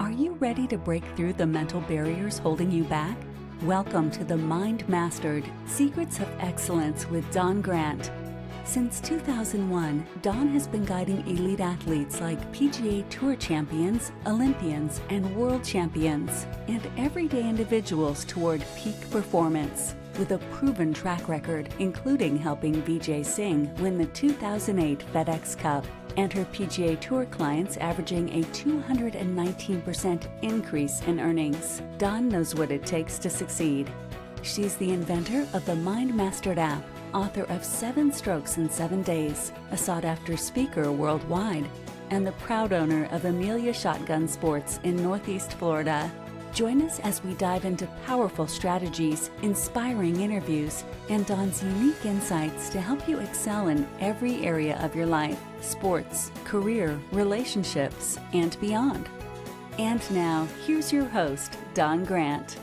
Are you ready to break through the mental barriers holding you back? Welcome to the Mind Mastered Secrets of Excellence with Don Grant. Since 2001, Don has been guiding elite athletes like PGA Tour champions, Olympians, and world champions, and everyday individuals toward peak performance. With a proven track record, including helping Vijay Singh win the 2008 FedEx Cup, and her PGA Tour clients averaging a 219% increase in earnings. Dawn knows what it takes to succeed. She's the inventor of the Mind Mastered app, author of 7 Strokes in 7 Days, a sought-after speaker worldwide, and the proud owner of Amelia Shotgun Sports in Northeast Florida. Join us as we dive into powerful strategies, inspiring interviews, and Dawn's unique insights to help you excel in every area of your life, sports, career, relationships, and beyond. And now, here's your host, Don Grant.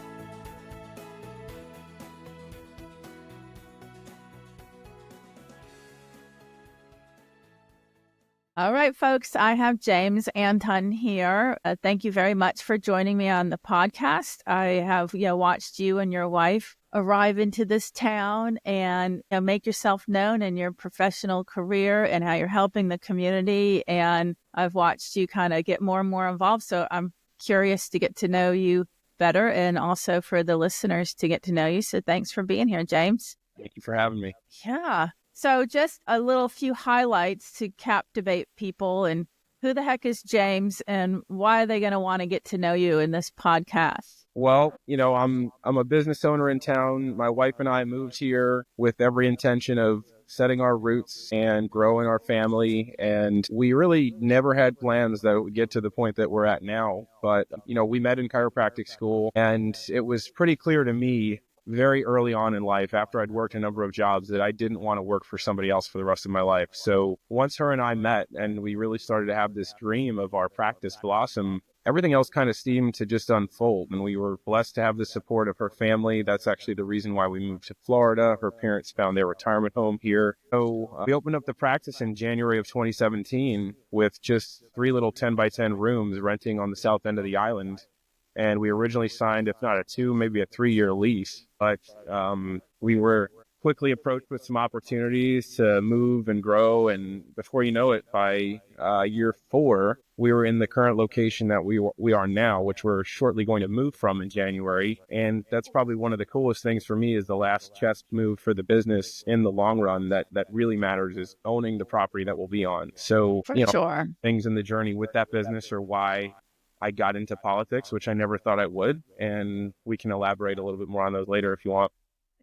All right, folks, I have James Antun here. Thank you very much for joining me on the podcast. I have watched you and your wife arrive into this town and make yourself known in your professional career and how you're helping the community. And I've watched you kind of get more and more involved. So I'm curious to get to know you better and also for the listeners to get to know you. So thanks for being here, James. Thank you for having me. Yeah. So just a little few highlights to captivate people, and who the heck is James and why are they going to want to get to know you in this podcast? Well, I'm a business owner in town. My wife and I moved here with every intention of setting our roots and growing our family. And we really never had plans that it would get to the point that we're at now. But, we met in chiropractic school, and it was pretty clear to me very early on in life, after I'd worked a number of jobs, that I didn't want to work for somebody else for the rest of my life. So once her and I met and we really started to have this dream of our practice blossom, everything else kind of seemed to just unfold. And we were blessed to have the support of her family. That's actually the reason why we moved to Florida. Her parents found their retirement home here. So we opened up the practice in January of 2017 with just 3 little 10 by 10 rooms renting on the south end of the island. And we originally signed, if not a 2, maybe a 3-year lease. But we were quickly approached with some opportunities to move and grow. And before you know it, by year 4, we were in the current location that we are now, which we're shortly going to move from in January. And that's probably one of the coolest things for me, is the last chess move for the business in the long run that really matters is owning the property that we'll be on. So, Sure. Things in the journey with that business are why I got into politics, which I never thought I would. And we can elaborate a little bit more on those later if you want.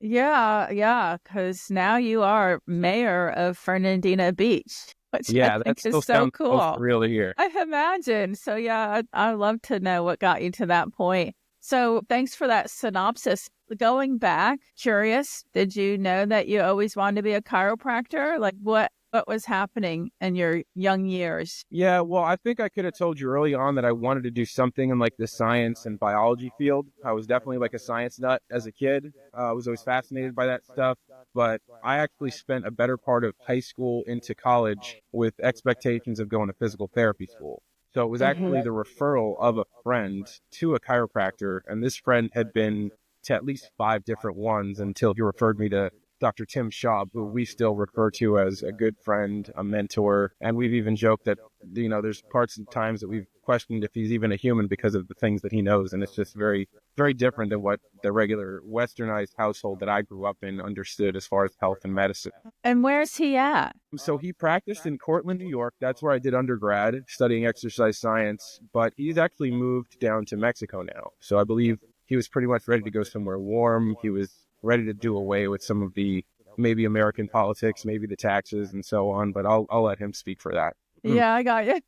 Yeah, because now you are mayor of Fernandina Beach, which I think is so cool. Real to hear. I imagine. So yeah, I'd love to know what got you to that point. So thanks for that synopsis. Going back, curious, did you know that you always wanted to be a chiropractor? Like what was happening in your young years? Yeah, well, I think I could have told you early on that I wanted to do something in like the science and biology field. I was definitely like a science nut as a kid. I was always fascinated by that stuff. But I actually spent a better part of high school into college with expectations of going to physical therapy school. So it was actually the referral of a friend to a chiropractor. And this friend had been to at least 5 different ones until he referred me to Dr. Tim Schaub, who we still refer to as a good friend, a mentor. And we've even joked that, there's parts and times that we've questioned if he's even a human because of the things that he knows. And it's just very, very different than what the regular westernized household that I grew up in understood as far as health and medicine. And where's he at? So he practiced in Cortland, New York. That's where I did undergrad, studying exercise science. But he's actually moved down to Mexico now. So I believe he was pretty much ready to go somewhere warm. He was ready to do away with some of the maybe American politics, maybe the taxes and so on, but I'll let him speak for that. Yeah, I got you.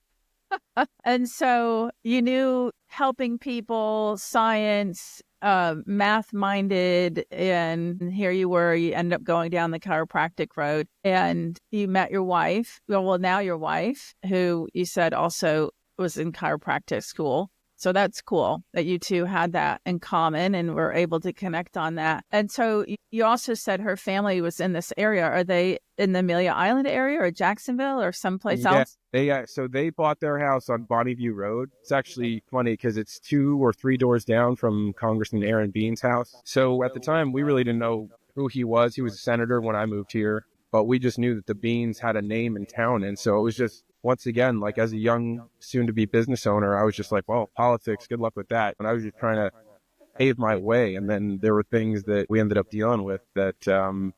And so you knew helping people, science, math-minded, and here you were, you ended up going down the chiropractic road, and you met your wife, well, now your wife, who you said also was in chiropractic school. So that's cool that you two had that in common and were able to connect on that. And so you also said her family was in this area. Are they in the Amelia Island area or Jacksonville or someplace else? So they bought their house on Bonneview Road. It's actually funny because it's 2 or 3 doors down from Congressman Aaron Bean's house. So at the time, we really didn't know who he was. He was a senator when I moved here, but we just knew that the Beans had a name in town. And so it was just, once again, like as a young, soon-to-be business owner, I was just like, well, politics, good luck with that. And I was just trying to pave my way. And then there were things that we ended up dealing with that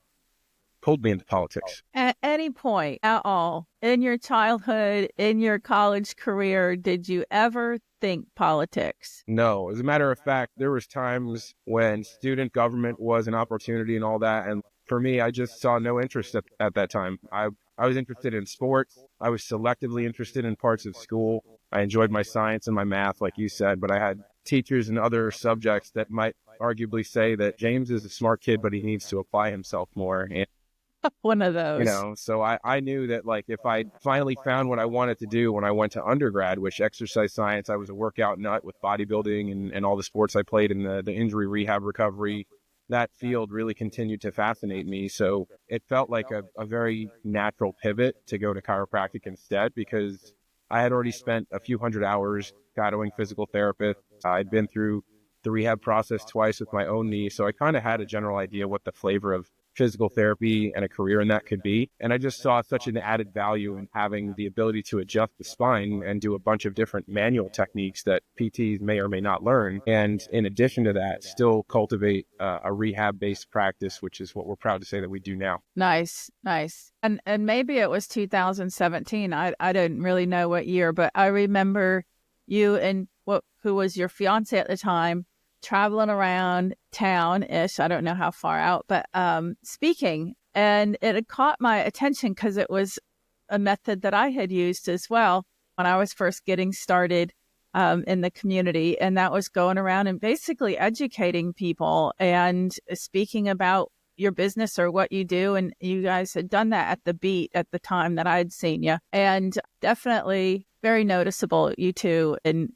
pulled me into politics. At any point at all in your childhood, in your college career, did you ever think politics? No. As a matter of fact, there was times when student government was an opportunity and all that. And for me, I just saw no interest at that time. I was interested in sports. I was selectively interested in parts of school. I enjoyed my science and my math, like you said, but I had teachers in other subjects that might arguably say that James is a smart kid, but he needs to apply himself more. And one of those. So I knew that, like, if I finally found what I wanted to do when I went to undergrad, which exercise science, I was a workout nut with bodybuilding and all the sports I played in the injury rehab recovery. That field really continued to fascinate me. So it felt like a very natural pivot to go to chiropractic instead, because I had already spent a few hundred hours shadowing physical therapists. I'd been through the rehab process twice with my own knee. So I kind of had a general idea what the flavor of physical therapy and a career in that could be. And I just saw such an added value in having the ability to adjust the spine and do a bunch of different manual techniques that PTs may or may not learn. And in addition to that, still cultivate a rehab-based practice, which is what we're proud to say that we do now. Nice. And maybe it was 2017. I didn't really know what year, but I remember you and who was your fiance at the time, traveling around town-ish. I don't know how far out, but speaking. And it had caught my attention because it was a method that I had used as well when I was first getting started in the community. And that was going around and basically educating people and speaking about your business or what you do. And you guys had done that at the Beat at the time that I had seen you. And definitely very noticeable, you two. And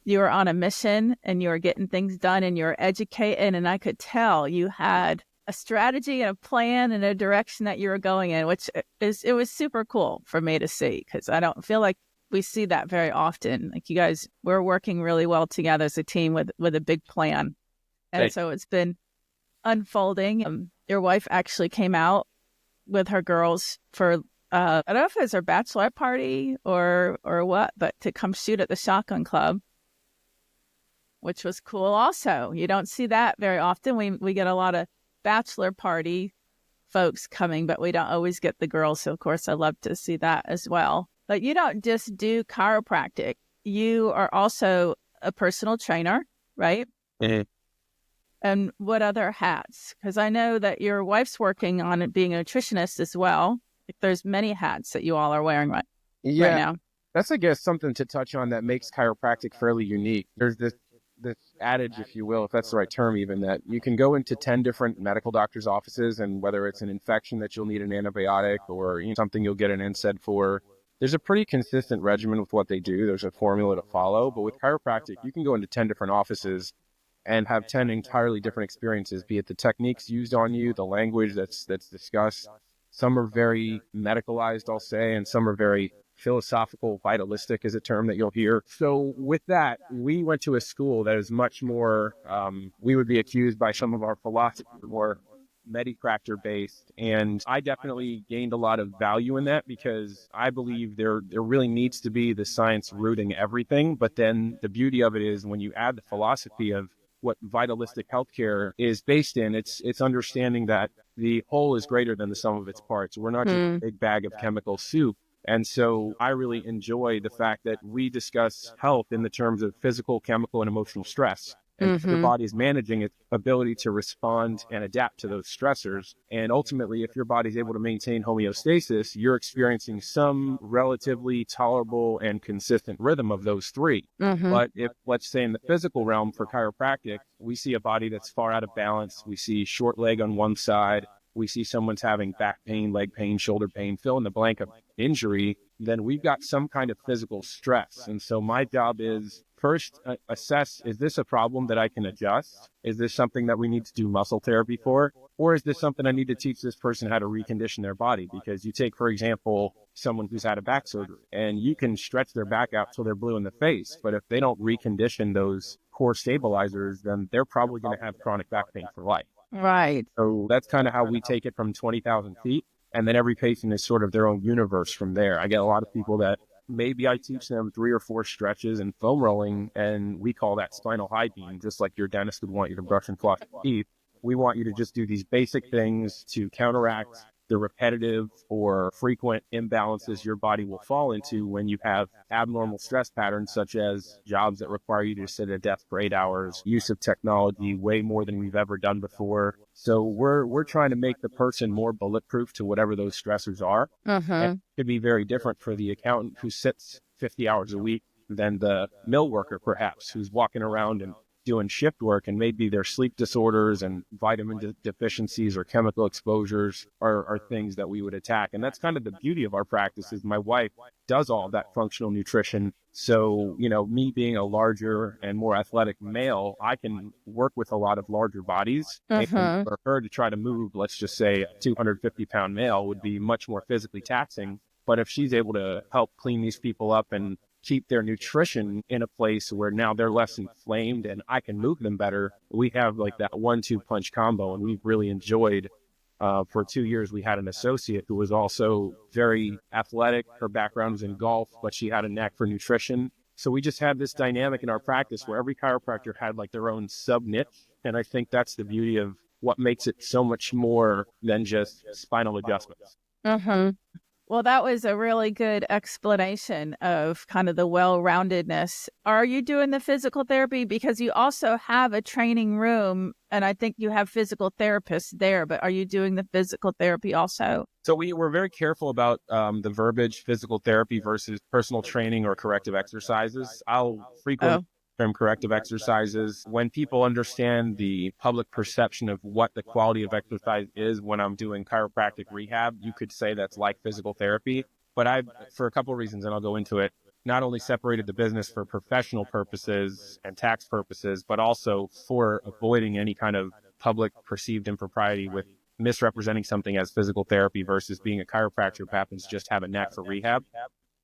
you were on a mission and you were getting things done and you were educating. And I could tell you had a strategy and a plan and a direction that you were going in, which it was super cool for me to see, because I don't feel like we see that very often. Like, you guys, we're working really well together as a team with a big plan. And Thanks. So it's been unfolding. Your wife actually came out with her girls for, I don't know if it was her bachelorette party or what, but to come shoot at the Shotgun Club, which was cool also. You don't see that very often. We get a lot of bachelor party folks coming, but we don't always get the girls. So, of course, I love to see that as well. But you don't just do chiropractic. You are also a personal trainer, right? Mm-hmm. And what other hats? Because I know that your wife's working on it, being a nutritionist as well. There's many hats that you all are wearing right now. That's, I guess, something to touch on that makes chiropractic fairly unique. There's this adage, if you will, if that's the right term even, that you can go into 10 different medical doctors' offices, and whether it's an infection that you'll need an antibiotic or something you'll get an NSAID for, there's a pretty consistent regimen with what they do. There's a formula to follow. But with chiropractic, you can go into 10 different offices and have 10 entirely different experiences, be it the techniques used on you, the language that's discussed. Some are very medicalized, I'll say, and some are very philosophical, vitalistic is a term that you'll hear. So with that, we went to a school that is much more, we would be accused by some of our philosophers, more medicractor based. And I definitely gained a lot of value in that, because I believe there really needs to be the science rooting everything. But then the beauty of it is when you add the philosophy of what vitalistic healthcare is based in, it's understanding that the whole is greater than the sum of its parts. We're not just a big bag of chemical soup. And so I really enjoy the fact that we discuss health in the terms of physical, chemical, and emotional stress. And the body is managing its ability to respond and adapt to those stressors. And ultimately, if your body is able to maintain homeostasis, you're experiencing some relatively tolerable and consistent rhythm of those three. But if, let's say in the physical realm for chiropractic, we see a body that's far out of balance, we see short leg on one side, we see someone's having back pain, leg pain, shoulder pain, fill in the blank of injury, then we've got some kind of physical stress. And so my job is first assess, is this a problem that I can adjust? Is this something that we need to do muscle therapy for? Or is this something I need to teach this person how to recondition their body? Because you take, for example, someone who's had a back surgery, and you can stretch their back out till they're blue in the face. But if they don't recondition those core stabilizers, then they're probably going to have chronic back pain for life. Right. So that's kind of how we take it from 20,000 feet. And then every patient is sort of their own universe from there. I get a lot of people that maybe I teach them 3 or 4 stretches and foam rolling, and we call that spinal hygiene, just like your dentist would want you to brush and floss your teeth. We want you to just do these basic things to counteract the repetitive or frequent imbalances your body will fall into when you have abnormal stress patterns, such as jobs that require you to sit at a desk for 8 hours, use of technology way more than we've ever done before. So we're trying to make the person more bulletproof to whatever those stressors are. And it could be very different for the accountant who sits 50 hours a week than the mill worker, perhaps, who's walking around and doing shift work, and maybe their sleep disorders and vitamin deficiencies or chemical exposures are things that we would attack. And that's kind of the beauty of our practice, is my wife does all that functional nutrition. So, me being a larger and more athletic male, I can work with a lot of larger bodies. And for her to try to move, let's just say a 250-pound male would be much more physically taxing. But if she's able to help clean these people up and keep their nutrition in a place where now they're less inflamed and I can move them better, we have like that 1-2 punch combo. And we've really enjoyed, for 2 years, we had an associate who was also very athletic. Her background was in golf, but she had a knack for nutrition. So we just had this dynamic in our practice where every chiropractor had like their own sub niche. And I think that's the beauty of what makes it so much more than just spinal adjustments. Well, that was a really good explanation of kind of the well-roundedness. Are you doing the physical therapy? Because you also have a training room, and I think you have physical therapists there, but are you doing the physical therapy also? So we're very careful about the verbiage physical therapy versus personal training or corrective exercises. I'll frequently term corrective exercises. When people understand the public perception of what the quality of exercise is when I'm doing chiropractic rehab, you could say that's like physical therapy. But I've, for a couple of reasons, and I'll go into it, not only separated the business for professional purposes and tax purposes, but also for avoiding any kind of public perceived impropriety with misrepresenting something as physical therapy versus being a chiropractor who happens to just have a knack for rehab.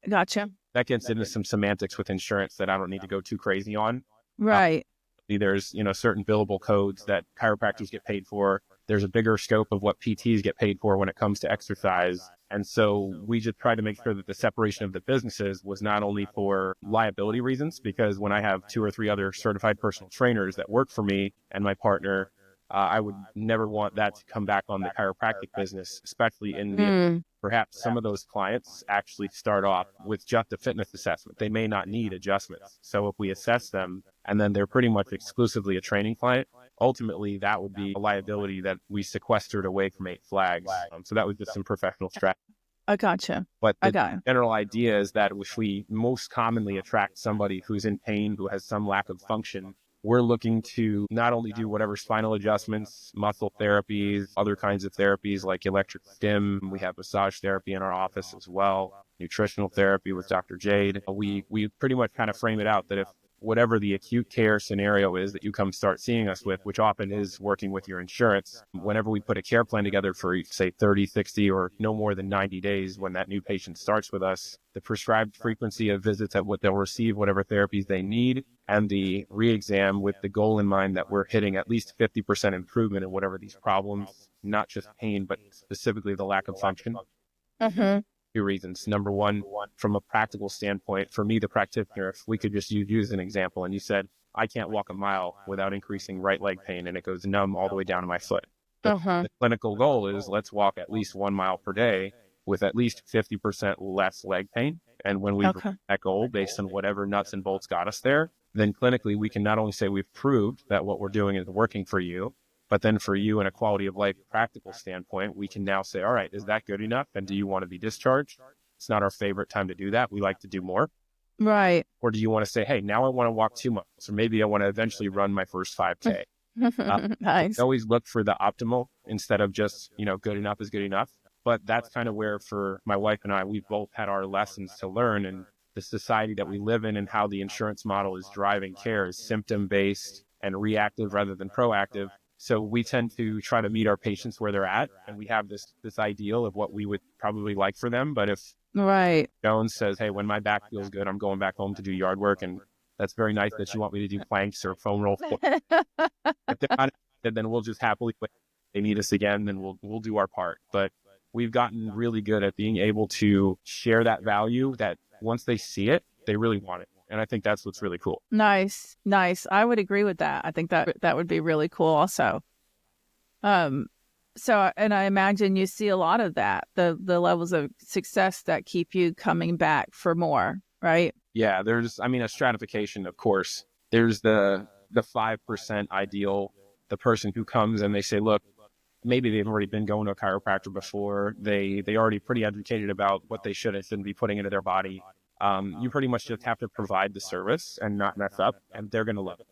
Gotcha. That gets into some semantics with insurance that I don't need to go too crazy on. Right. There's, certain billable codes that chiropractors get paid for. There's a bigger scope of what PTs get paid for when it comes to exercise. And so we just try to make sure that the separation of the businesses was not only for liability reasons, because when I have 2 or 3 other certified personal trainers that work for me and my partner, I would never want that to come back on the chiropractic business, especially in the perhaps some of those clients actually start off with just a fitness assessment. They may not need adjustments. So if we assess them and then they're pretty much exclusively a training client, ultimately that would be a liability that we sequestered away from 8 Flags. So that was just some professional strategy. I gotcha. But the general idea is that if we most commonly attract somebody who's in pain, who has some lack of function, we're looking to not only do whatever spinal adjustments, muscle therapies, other kinds of therapies like electric stim. We have massage therapy in our office as well, nutritional therapy with Dr. Jade. We pretty much kind of frame it out that if whatever the acute care scenario is that you come start seeing us with, which often is working with your insurance, whenever we put a care plan together for, say, 30, 60, or no more than 90 days when that new patient starts with us, the prescribed frequency of visits at what they'll receive, whatever therapies they need, and the re-exam with the goal in mind that we're hitting at least 50% improvement in whatever these problems, not just pain, but specifically the lack of function. 2 reasons. Number one, from a practical standpoint, for me, the practitioner, if we could just use you as an example, and you said, I can't walk a mile without increasing right leg pain, and it goes numb all the way down to my foot. The clinical goal is let's walk at least 1 mile per day with at least 50% less leg pain. And when we reach that goal, based on whatever nuts and bolts got us there, then clinically we can not only say we've proved that what we're doing is working for you, but then for you in a quality of life practical standpoint, we can now say, all right, is that good enough? And do you want to be discharged? It's not our favorite time to do that. We like to do more. Right. Or do you want to say, hey, now I want to walk 2 miles, or maybe I want to eventually run my first 5K. Nice. Always look for the optimal instead of just, good enough is good enough. But that's kind of where, for my wife and I, we've both had our lessons to learn. And the society that we live in and how the insurance model is driving care is symptom-based and reactive rather than proactive. So we tend to try to meet our patients where they're at, and we have this ideal of what we would probably like for them. But if Right. Jones says, hey, when my back feels good, I'm going back home to do yard work, and that's very nice that you want me to do planks or foam roll. If they're not interested, then we'll just happily wait. If they need us again, then we'll do our part. But we've gotten really good at being able to share that value that once they see it, they really want it. And I think that's what's really cool. Nice. I would agree with that. I think that would be really cool also. So, and I imagine you see a lot of that, the levels of success that keep you coming back for more, right? Yeah, there's, a stratification, of course. There's the 5% ideal, the person who comes and they say, look, maybe they've already been going to a chiropractor before. They already pretty educated about what they should and shouldn't be putting into their body. You pretty much just have to provide the service and not mess up, and they're going to love it.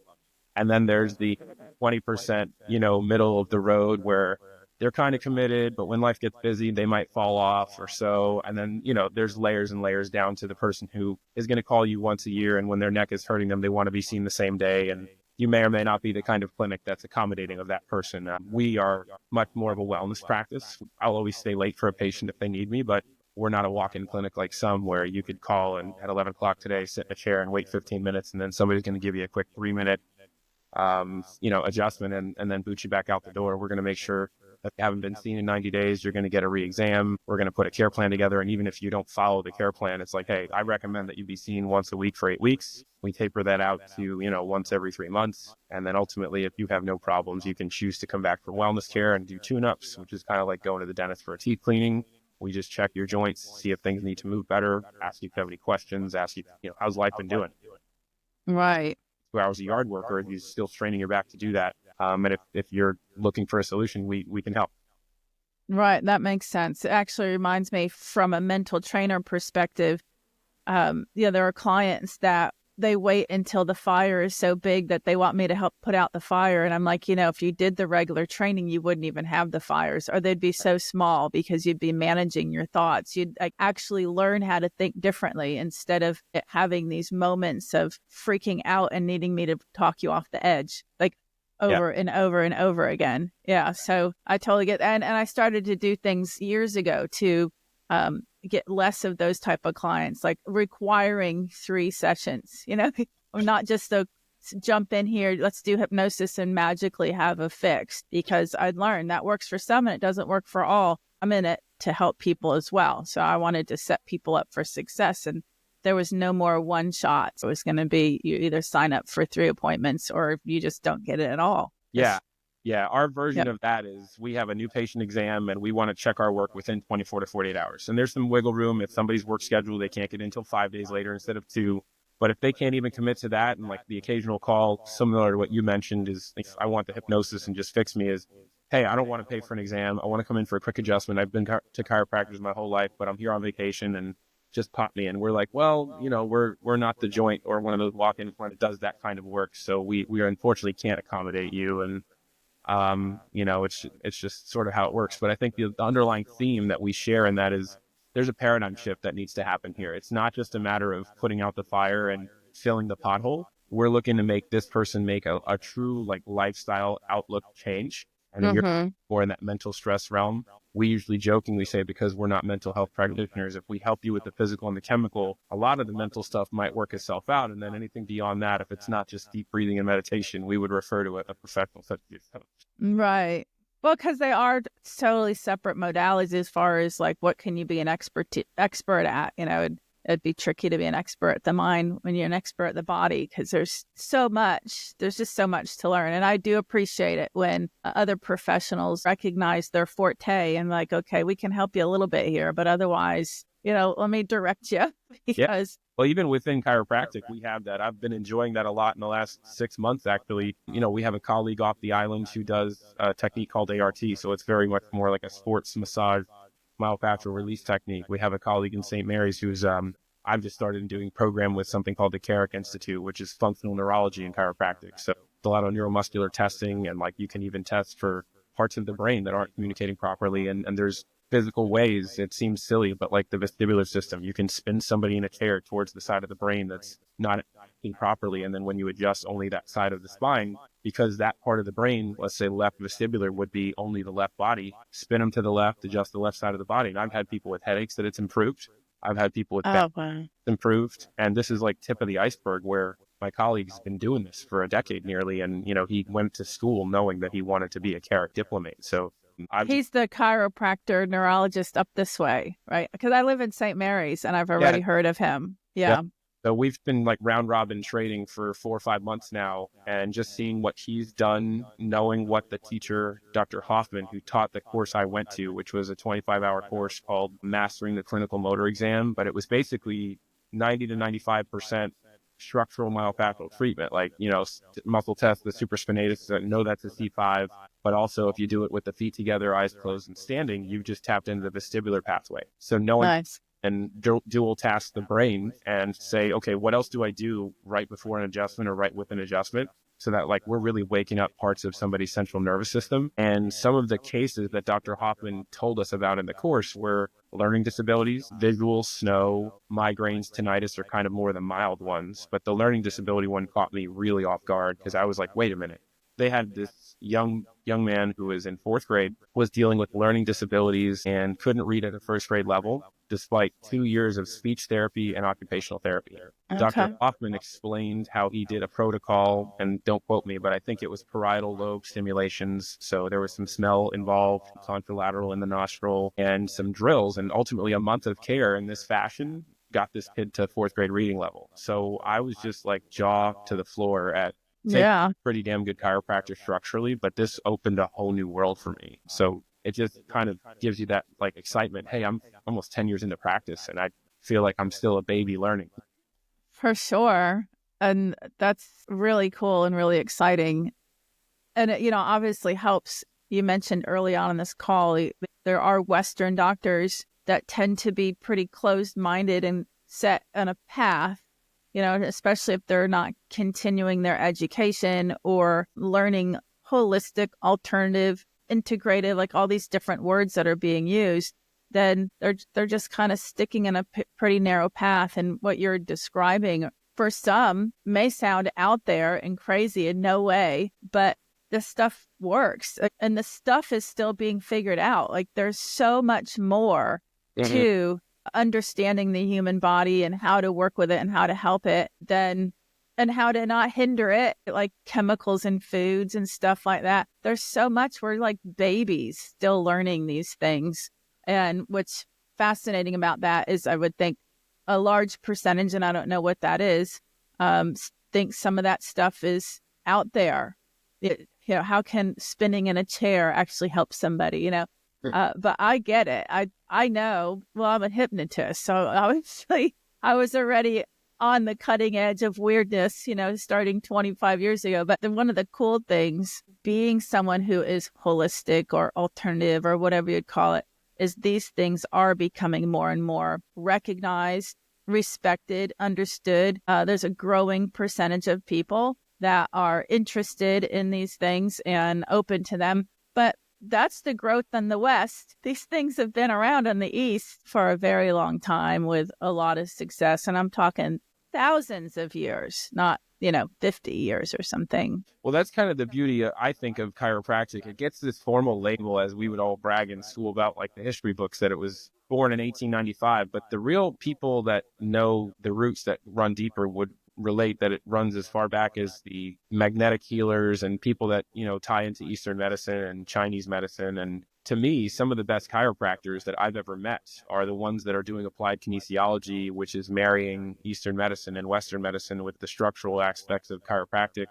And then there's the 20%, middle of the road where they're kind of committed, but when life gets busy, they might fall off or so. And then, there's layers and layers down to the person who is going to call you once a year, and when their neck is hurting them, they want to be seen the same day. And you may or may not be the kind of clinic that's accommodating of that person. We are much more of a wellness practice. I'll always stay late for a patient if they need me, but we're not a walk-in clinic like some where you could call and at 11 o'clock today, sit in a chair and wait 15 minutes, and then somebody's going to give you a quick 3-minute, adjustment and then boot you back out the door. We're going to make sure that you haven't been seen in 90 days, you're going to get a re-exam. We're going to put a care plan together. And even if you don't follow the care plan, it's like, hey, I recommend that you be seen once a week for 8 weeks. We taper that out to, once every 3 months. And then ultimately, if you have no problems, you can choose to come back for wellness care and do tune-ups, which is kind of like going to the dentist for a teeth cleaning. We just check your joints, see if things need to move better, ask you if you have any questions, ask you, how's life been doing? Right. 2 hours of yard work, or if you're still straining your back to do that. And if you're looking for a solution, we can help. Right. That makes sense. It actually reminds me from a mental trainer perspective. There are clients that they wait until the fire is so big that they want me to help put out the fire. And I'm like, if you did the regular training, you wouldn't even have the fires, or they'd be so small because you'd be managing your thoughts. You'd actually learn how to think differently instead of having these moments of freaking out and needing me to talk you off the edge, like over and over and over again. Yeah. So I totally get that. And I started to do things years ago to get less of those type of clients, like requiring 3 sessions, or not just to jump in here, let's do hypnosis and magically have a fix, because I'd learned that works for some and it doesn't work for all. I'm in it to help people as well. So I wanted to set people up for success, and there was no more one shot. It was going to be, you either sign up for 3 appointments or you just don't get it at all. Yeah. Our version of that is we have a new patient exam and we want to check our work within 24 to 48 hours. And there's some wiggle room. If somebody's work schedule, they can't get in until 5 days later instead of 2. But if they can't even commit to that, and like the occasional call, similar to what you mentioned, is if I want the hypnosis and just fix me, is, hey, I don't want to pay for an exam. I want to come in for a quick adjustment. I've been to chiropractors my whole life, but I'm here on vacation and just pop me in. We're like, well, we're not the joint or one of those walk-in when it does that kind of work. So we unfortunately can't accommodate you. And it's just sort of how it works. But I think the underlying theme that we share in that is there's a paradigm shift that needs to happen here. It's not just a matter of putting out the fire and filling the pothole. We're looking to make this person make a true lifestyle outlook change. And then you're more in that mental stress realm. We usually jokingly say, because we're not mental health practitioners, if we help you with the physical and the chemical, a lot of the mental stuff might work itself out. And then anything beyond that, if it's not just deep breathing and meditation, we would refer to a professional such as yourself. Right. Well, because they are totally separate modalities as far as what can you be an expert at? It'd be tricky to be an expert at the mind when you're an expert at the body, because there's just so much to learn. And I do appreciate it when other professionals recognize their forte and okay, we can help you a little bit here, but otherwise, let me direct you. Because well, even within chiropractic, we have that. I've been enjoying that a lot in the last 6 months, actually. We have a colleague off the island who does a technique called ART. So it's very much more like a sports massage myofascial release technique. We have a colleague in St. Mary's who's I've just started doing a program with something called the Carrick Institute, which is functional neurology and chiropractic. So a lot of neuromuscular testing, and you can even test for parts of the brain that aren't communicating properly. And there's physical ways, it seems silly, but like the vestibular system, you can spin somebody in a chair towards the side of the brain that's not acting properly. And then when you adjust only that side of the spine, because that part of the brain, let's say left vestibular would be only the left body, spin them to the left, adjust the left side of the body. And I've had people with headaches that it's improved. I've had people with back Oh, wow. improved. And this is like tip of the iceberg where my colleague's been doing this for a decade nearly. And, he went to school knowing that he wanted to be a CARIC diplomate. So He's the chiropractor neurologist up this way, right? Because I live in St. Mary's and I've already heard of him. Yeah. So we've been like round robin trading for 4 or 5 months now, and just seeing what he's done, knowing what the teacher, Dr. Hoffman, who taught the course I went to, which was a 25-hour course called Mastering the Clinical Motor Exam, but it was basically 90 to 95% structural myofascial treatment, like, muscle test, the supraspinatus, know that's a C5, but also if you do it with the feet together, eyes closed and standing, you've just tapped into the vestibular pathway. So knowing and dual task the brain and say, okay, what else do I do right before an adjustment or right with an adjustment? So that like we're really waking up parts of somebody's central nervous system. And some of the cases that Dr. Hoffman told us about in the course were learning disabilities, visual, snow, migraines, tinnitus are kind of more the mild ones. But the learning disability one caught me really off guard because I was like, wait a minute. They had this young man who was in 4th grade, was dealing with learning disabilities and couldn't read at a 1st grade level, despite 2 years of speech therapy and occupational therapy. Okay. Dr. Hoffman explained how he did a protocol, and don't quote me, but I think it was parietal lobe stimulations. So there was some smell involved, contralateral in the nostril, and some drills, and ultimately a month of care in this fashion got this kid to 4th grade reading level. So I was just like jaw to the floor at pretty damn good chiropractor structurally, but this opened a whole new world for me. So it just kind of gives you that like excitement. Hey, I'm almost 10 years into practice and I feel like I'm still a baby learning. For sure. And that's really cool and really exciting. And it, obviously helps. You mentioned early on in this call, there are Western doctors that tend to be pretty closed-minded and set on a path, especially if they're not continuing their education or learning holistic, alternative, integrative, like all these different words that are being used, then they're just kind of sticking in a pretty narrow path. And what you're describing for some may sound out there and crazy in no way, but this stuff works and the stuff is still being figured out. Like there's so much more to understanding the human body and how to work with it and how to help it and how to not hinder it, like chemicals in foods and stuff like that. There's so much. We're like babies still learning these things. And what's fascinating about that is I would think a large percentage, and I don't know what that is, think some of that stuff is out there. How can spinning in a chair actually help somebody, but I get it. I know, well, I'm a hypnotist. So obviously I was already on the cutting edge of weirdness, starting 25 years ago. But one of the cool things, being someone who is holistic or alternative or whatever you'd call it, is these things are becoming more and more recognized, respected, understood. There's a growing percentage of people that are interested in these things and open to them. But that's the growth in the West. These things have been around in the East for a very long time with a lot of success. And I'm talking thousands of years, not, 50 years or something. Well, that's kind of the beauty, I think, of chiropractic. It gets this formal label, as we would all brag in school about, like the history books, that it was born in 1895. But the real people that know the roots that run deeper would relate that it runs as far back as the magnetic healers and people that, tie into Eastern medicine and Chinese medicine. And to me, some of the best chiropractors that I've ever met are the ones that are doing applied kinesiology, which is marrying Eastern medicine and Western medicine with the structural aspects of chiropractic.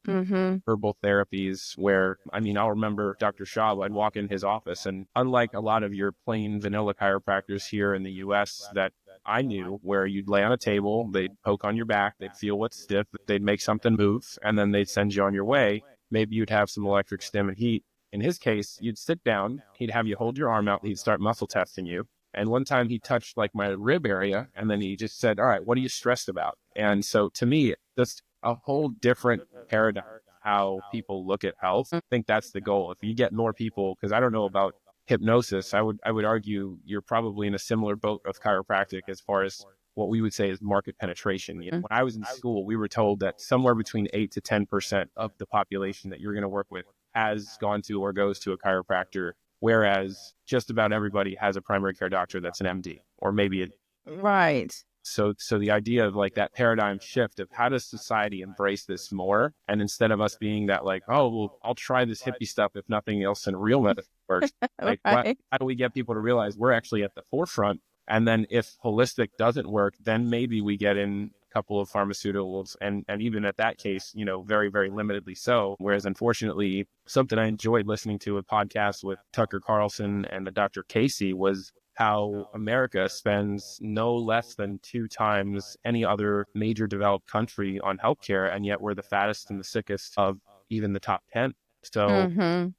Herbal therapies where, I'll remember Dr. Shaw, I'd walk in his office, and unlike a lot of your plain vanilla chiropractors here in the US that I knew, where you'd lay on a table, they'd poke on your back, they'd feel what's stiff, they'd make something move, and then they'd send you on your way. Maybe you'd have some electric stim and heat. In his case, you'd sit down, he'd have you hold your arm out, he'd start muscle testing you. And one time he touched like my rib area, and then he just said, all right, what are you stressed about? And so to me, just a whole different paradigm how people look at health. I think that's the goal. If you get more people, because I don't know about hypnosis, I would argue you're probably in a similar boat of chiropractic as far as what we would say is market penetration. You know, when I was in school, we were told that somewhere between 8 to 10% of the population that you're going to work with has gone to or goes to a chiropractor, whereas just about everybody has a primary care doctor that's an MD or maybe a Right. so the idea of like that paradigm shift of how does society embrace this more? And instead of us being that like, oh, well, I'll try this hippie stuff if nothing else and real medicine works. Like Right. how do we get people to realize we're actually at the forefront? And then if holistic doesn't work, then maybe we get in a couple of pharmaceuticals and even at that case, you know, very, very limitedly so. Whereas unfortunately, something I enjoyed listening to a podcast with Tucker Carlson and the Dr. Casey was how America spends no less than 2 times any other major developed country on healthcare, and yet we're the fattest and the sickest of even the top 10. So Mm-hmm.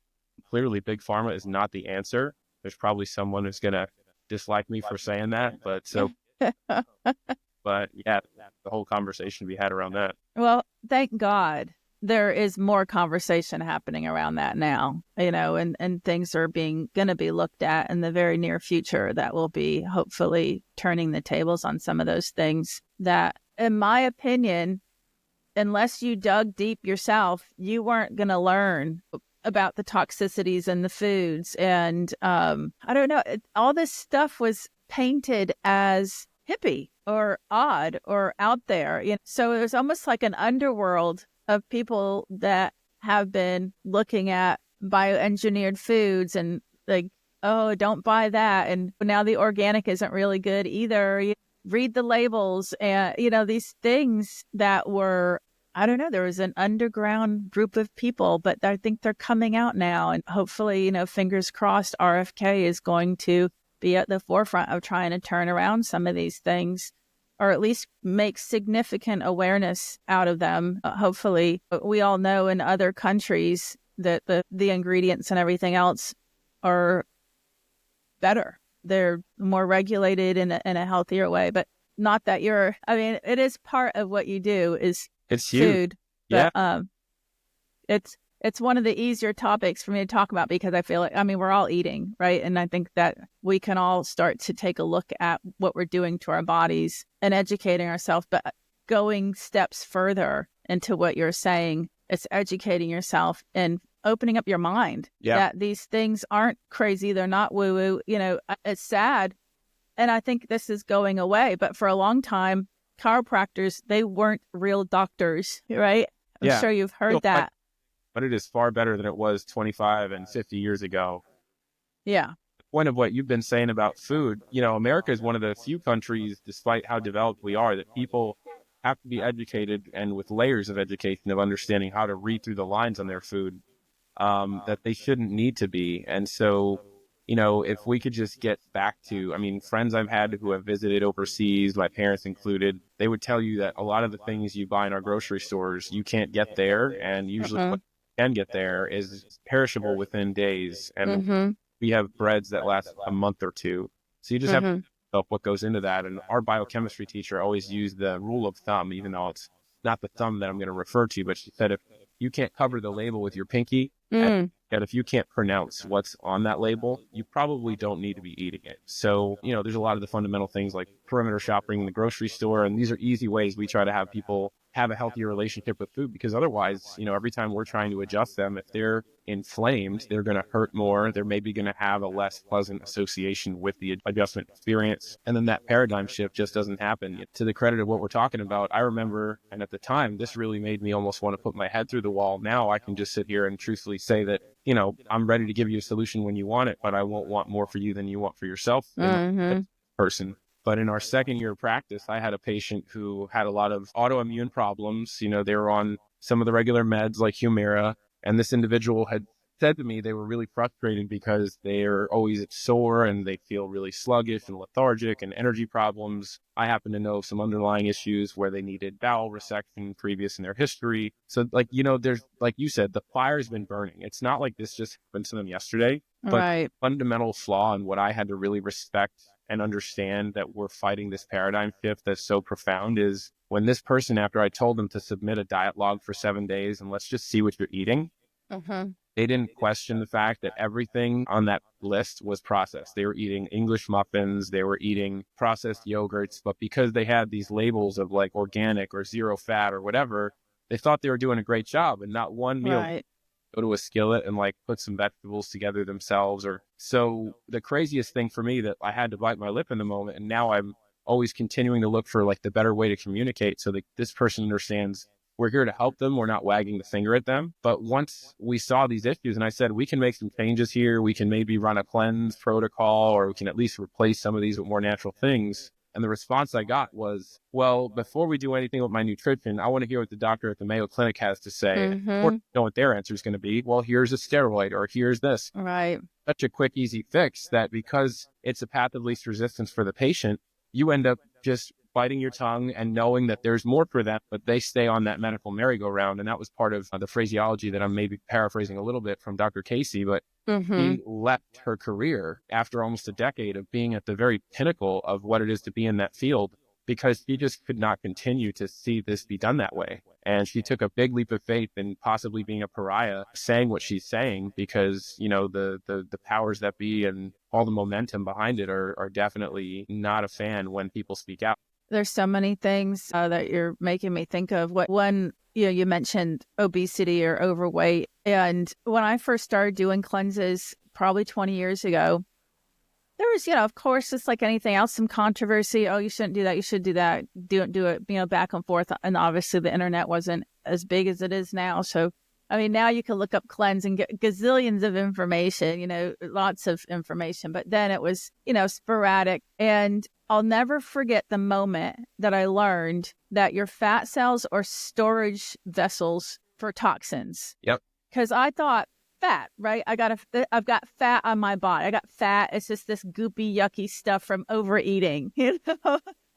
clearly, big pharma is not the answer. There's probably someone who's going to dislike me for saying that, but yeah, the whole conversation we had around that. Well, thank God there is more conversation happening around that now, you know, and things are going to be looked at in the very near future that will be hopefully turning the tables on some of those things that, in my opinion, unless you dug deep yourself, you weren't going to learn about the toxicities in the foods. And I don't know, all this stuff was painted as hippie or odd or out there. You know? So it was almost like an underworld of people that have been looking at bioengineered foods and like, oh, don't buy that. And now the organic isn't really good either. You read the labels and, you know, these things that were, I don't know, there was an underground group of people, but I think they're coming out now. And hopefully, you know, fingers crossed, RFK is going to be at the forefront of trying to turn around some of these things, or at least make significant awareness out of them. Hopefully, we all know in other countries that the ingredients and everything else are better. They're more regulated in a healthier way, but not that I mean, it is part of what you do is It's huge. food, Yeah. but it's one of the easier topics for me to talk about because I feel like, I mean, we're all eating, right? And I think that we can all start to take a look at what we're doing to our bodies and educating ourselves, but going steps further into what you're saying, it's educating yourself and opening up your mind that these things aren't crazy. They're not woo-woo. You know, it's sad. And I think this is going away. But for a long time, chiropractors, they weren't real doctors, right? I'm sure you've heard that. But it is far better than it was 25 and 50 years ago. Yeah. The point of what you've been saying about food, you know, America is one of the few countries, despite how developed we are, that people have to be educated and with layers of education of understanding how to read through the lines on their food, that they shouldn't need to be. And so, you know, if we could just get back to, I mean, friends I've had who have visited overseas, my parents included, they would tell you that a lot of the things you buy in our grocery stores, you can't get there. And usually what you can get there is perishable within days. And we have breads that last a month or two. So you just have to know what goes into that. And our biochemistry teacher always used the rule of thumb, even though it's not the thumb that I'm going to refer to, but she said, if you can't cover the label with your pinky, and if you can't pronounce what's on that label, you probably don't need to be eating it. So, you know, there's a lot of the fundamental things like perimeter shopping in the grocery store. And these are easy ways we try to have people have a healthier relationship with food, because otherwise, you know, every time we're trying to adjust them, if they're inflamed, they're going to hurt more. They're maybe going to have a less pleasant association with the adjustment experience. And then that paradigm shift just doesn't happen. To the credit of what we're talking about, I remember, and at the time, this really made me almost want to put my head through the wall. Now I can just sit here and truthfully say that, you know, I'm ready to give you a solution when you want it, but I won't want more for you than you want for yourself. Person. But in our second year of practice, I had a patient who had a lot of autoimmune problems. You know, they were on some of the regular meds like Humira. And this individual had said to me they were really frustrated because they're always sore and they feel really sluggish and lethargic and energy problems. I happen to know some underlying issues where they needed bowel resection previous in their history. So, like, you know, there's, like you said, the fire's been burning. It's not like this just happened to them yesterday. But the fundamental flaw and what I had to really respect and understand that we're fighting this paradigm shift that's so profound is when this person, after I told them to submit a diet log for 7 days and let's just see what you're eating, They didn't question the fact that everything on that list was processed. They were eating English muffins, they were eating processed yogurts, but because they had these labels of like organic or zero fat or whatever, they thought they were doing a great job, and not one meal Right. go to a skillet and like put some vegetables together themselves. Or so the craziest thing for me that I had to bite my lip in the moment, and now I'm always continuing to look for like the better way to communicate so that this person understands we're here to help them. We're not wagging the finger at them. But once we saw these issues and I said, we can make some changes here, we can maybe run a cleanse protocol, or we can at least replace some of these with more natural things. And the response I got was, well, before we do anything with my nutrition, I want to hear what the doctor at the Mayo Clinic has to say. And of course, know what their answer is going to be. Well, here's a steroid, or here's this. Right. Such a quick, easy fix that because it's a path of least resistance for the patient, you end up just biting your tongue and knowing that there's more for them, but they stay on that medical merry-go-round. And that was part of the phraseology that I'm maybe paraphrasing a little bit from Dr. Casey, but she left her career after almost a decade of being at the very pinnacle of what it is to be in that field, because she just could not continue to see this be done that way. And she took a big leap of faith in possibly being a pariah, saying what she's saying, because, you know, the powers that be and all the momentum behind it are definitely not a fan when people speak out. There's so many things that you're making me think of. One, you mentioned obesity or overweight. And when I first started doing cleanses, probably 20 years ago, there was, of course, just like anything else, some controversy. Oh, you shouldn't do that. You should do that. Do it, back and forth. And obviously the internet wasn't as big as it is now. So, I mean, now you can look up cleanse and get gazillions of information, lots of information. But then it was, sporadic. And I'll never forget the moment that I learned that your fat cells are storage vessels for toxins. Yep. Because I thought fat, right? I've got fat on my body. I got fat. It's just this goopy, yucky stuff from overeating,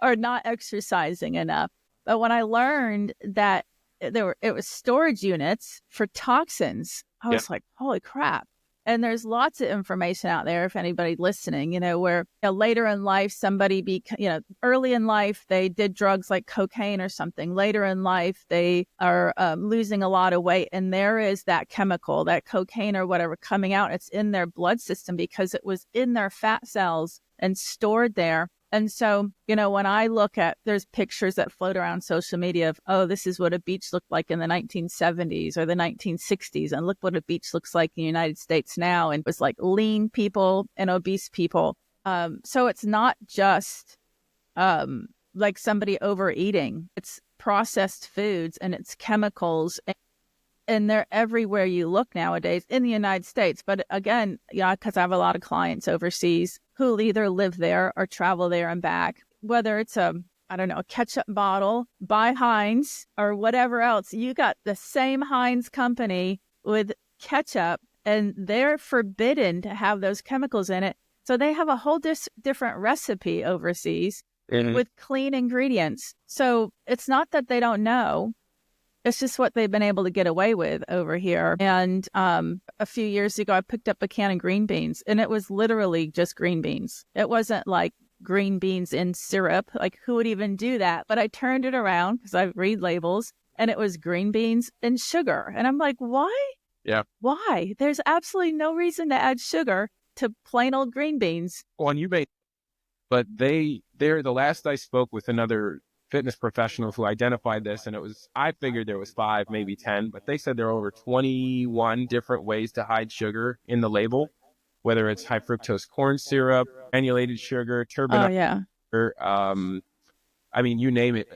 or not exercising enough. But when I learned that it was storage units for toxins, I was like, holy crap. And there's lots of information out there, if anybody listening, where later in life, somebody early in life, they did drugs like cocaine or something. Later in life, they are losing a lot of weight. And there is that chemical, that cocaine or whatever coming out. It's in their blood system because it was in their fat cells and stored there. And so, when I look at, there's pictures that float around social media of, oh, this is what a beach looked like in the 1970s or the 1960s. And look what a beach looks like in the United States now. And it was like lean people and obese people. So it's not just like somebody overeating. It's processed foods and it's chemicals. And they're everywhere you look nowadays in the United States. But again, because I have a lot of clients overseas who either live there or travel there and back, whether it's a ketchup bottle by Heinz or whatever else. You got the same Heinz company with ketchup, and they're forbidden to have those chemicals in it. So they have a whole different recipe overseas with clean ingredients. So it's not that they don't know. It's just what they've been able to get away with over here. And a few years ago, I picked up a can of green beans, and it was literally just green beans. It wasn't like green beans in syrup. Like, who would even do that? But I turned it around because I read labels, and it was green beans and sugar. And I'm like, why? Yeah. Why? There's absolutely no reason to add sugar to plain old green beans. Well, and but they're the last I spoke with another fitness professional who identified this, and I figured there was 5, maybe 10, but they said there are over 21 different ways to hide sugar in the label, whether it's high fructose corn syrup, granulated sugar, turbinized sugar, I mean, you name it,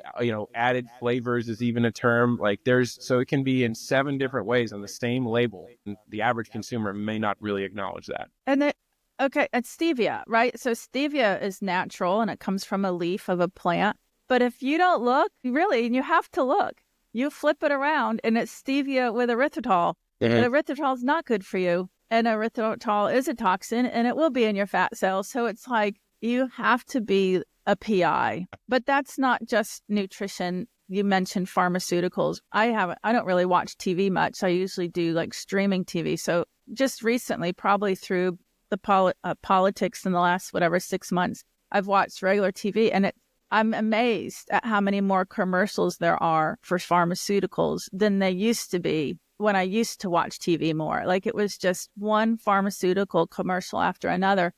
added flavors is even a term. Like so it can be in 7 different ways on the same label. And the average consumer may not really acknowledge that. And it's stevia, right? So stevia is natural and it comes from a leaf of a plant. But if you don't look, and you have to look, you flip it around and it's stevia with erythritol. And erythritol is not good for you. And erythritol is a toxin and it will be in your fat cells. So it's like you have to be a PI. But that's not just nutrition. You mentioned pharmaceuticals. I don't really watch TV much. I usually do like streaming TV. So just recently, probably through the politics in the last, 6 months, I've watched regular TV, and I'm amazed at how many more commercials there are for pharmaceuticals than they used to be when I used to watch TV more. Like it was just one pharmaceutical commercial after another.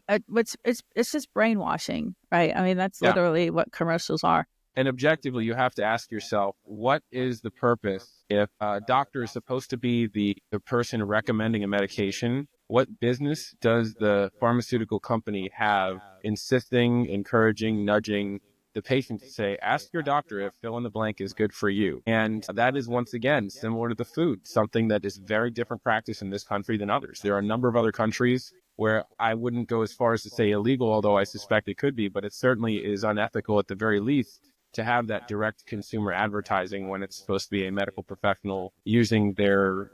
It's just brainwashing, right? I mean, that's Yeah. literally what commercials are. And objectively, you have to ask yourself, what is the purpose? If a doctor is supposed to be the person recommending a medication, what business does the pharmaceutical company have insisting, encouraging, nudging the patient to say, ask your doctor if fill in the blank is good for you? And that is, once again, similar to the food, something that is very different practice in this country than others. There are a number of other countries where I wouldn't go as far as to say illegal, although I suspect it could be, but it certainly is unethical at the very least to have that direct consumer advertising when it's supposed to be a medical professional using their,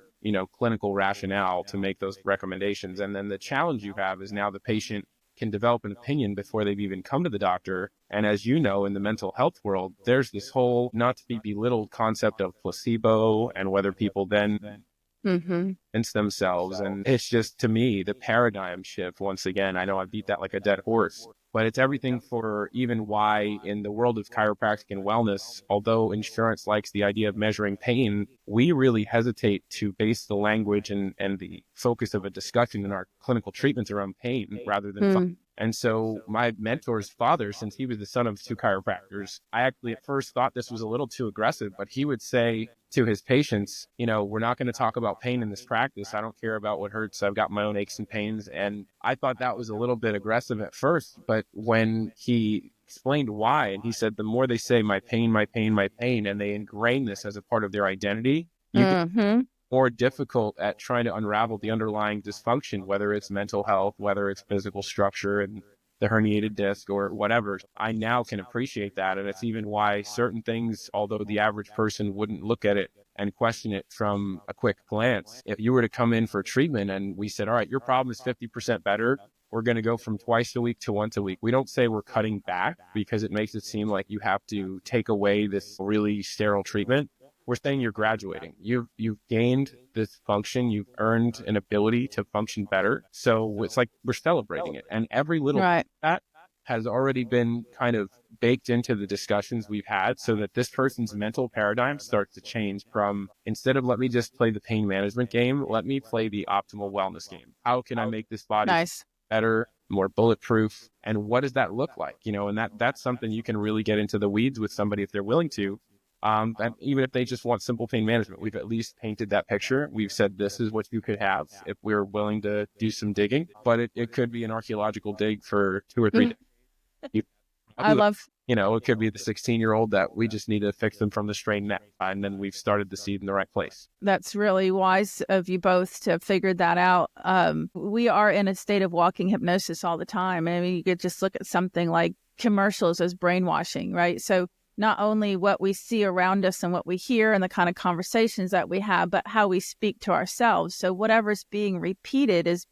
clinical rationale to make those recommendations. And then the challenge you have is now the patient can develop an opinion before they've even come to the doctor. And as you know, in the mental health world, there's this whole not to be belittled concept of placebo and whether people then convince themselves. And it's just, to me, the paradigm shift. Once again, I know I beat that like a dead horse, but it's everything for even why in the world of chiropractic and wellness, although insurance likes the idea of measuring pain, we really hesitate to base the language and the focus of a discussion in our clinical treatments around pain rather than fun. And so my mentor's father, since he was the son of two chiropractors, I actually at first thought this was a little too aggressive, but he would say to his patients, we're not going to talk about pain in this practice. I don't care about what hurts. I've got my own aches and pains. And I thought that was a little bit aggressive at first, but when he explained why, and he said, the more they say my pain, my pain, my pain, and they ingrain this as a part of their identity, you get more difficult at trying to unravel the underlying dysfunction, whether it's mental health, whether it's physical structure and the herniated disc or whatever. I now can appreciate that. And it's even why certain things, although the average person wouldn't look at it and question it from a quick glance, if you were to come in for treatment and we said, all right, your problem is 50% better, we're going to go from twice a week to once a week. We don't say we're cutting back because it makes it seem like you have to take away this really sterile treatment. We're saying you're graduating. You've gained this function. You've earned an ability to function better. So it's like we're celebrating it. And every little bit of that has already been kind of baked into the discussions we've had so that this person's mental paradigm starts to change from, instead of let me just play the pain management game, let me play the optimal wellness game. How can I make this body better, more bulletproof? And what does that look like? And that's something you can really get into the weeds with somebody if they're willing to. And even if they just want simple pain management, we've at least painted that picture. We've said this is what you could have if we're willing to do some digging, but it could be an archaeological dig for 2 or 3 days. I love, it could be the 16-year-old that we just need to fix them from the strained neck. And then we've started the seed in the right place. That's really wise of you both to have figured that out. We are in a state of walking hypnosis all the time. I mean, you could just look at something like commercials as brainwashing, right? So not only what we see around us and what we hear and the kind of conversations that we have, but how we speak to ourselves. So whatever's being repeated is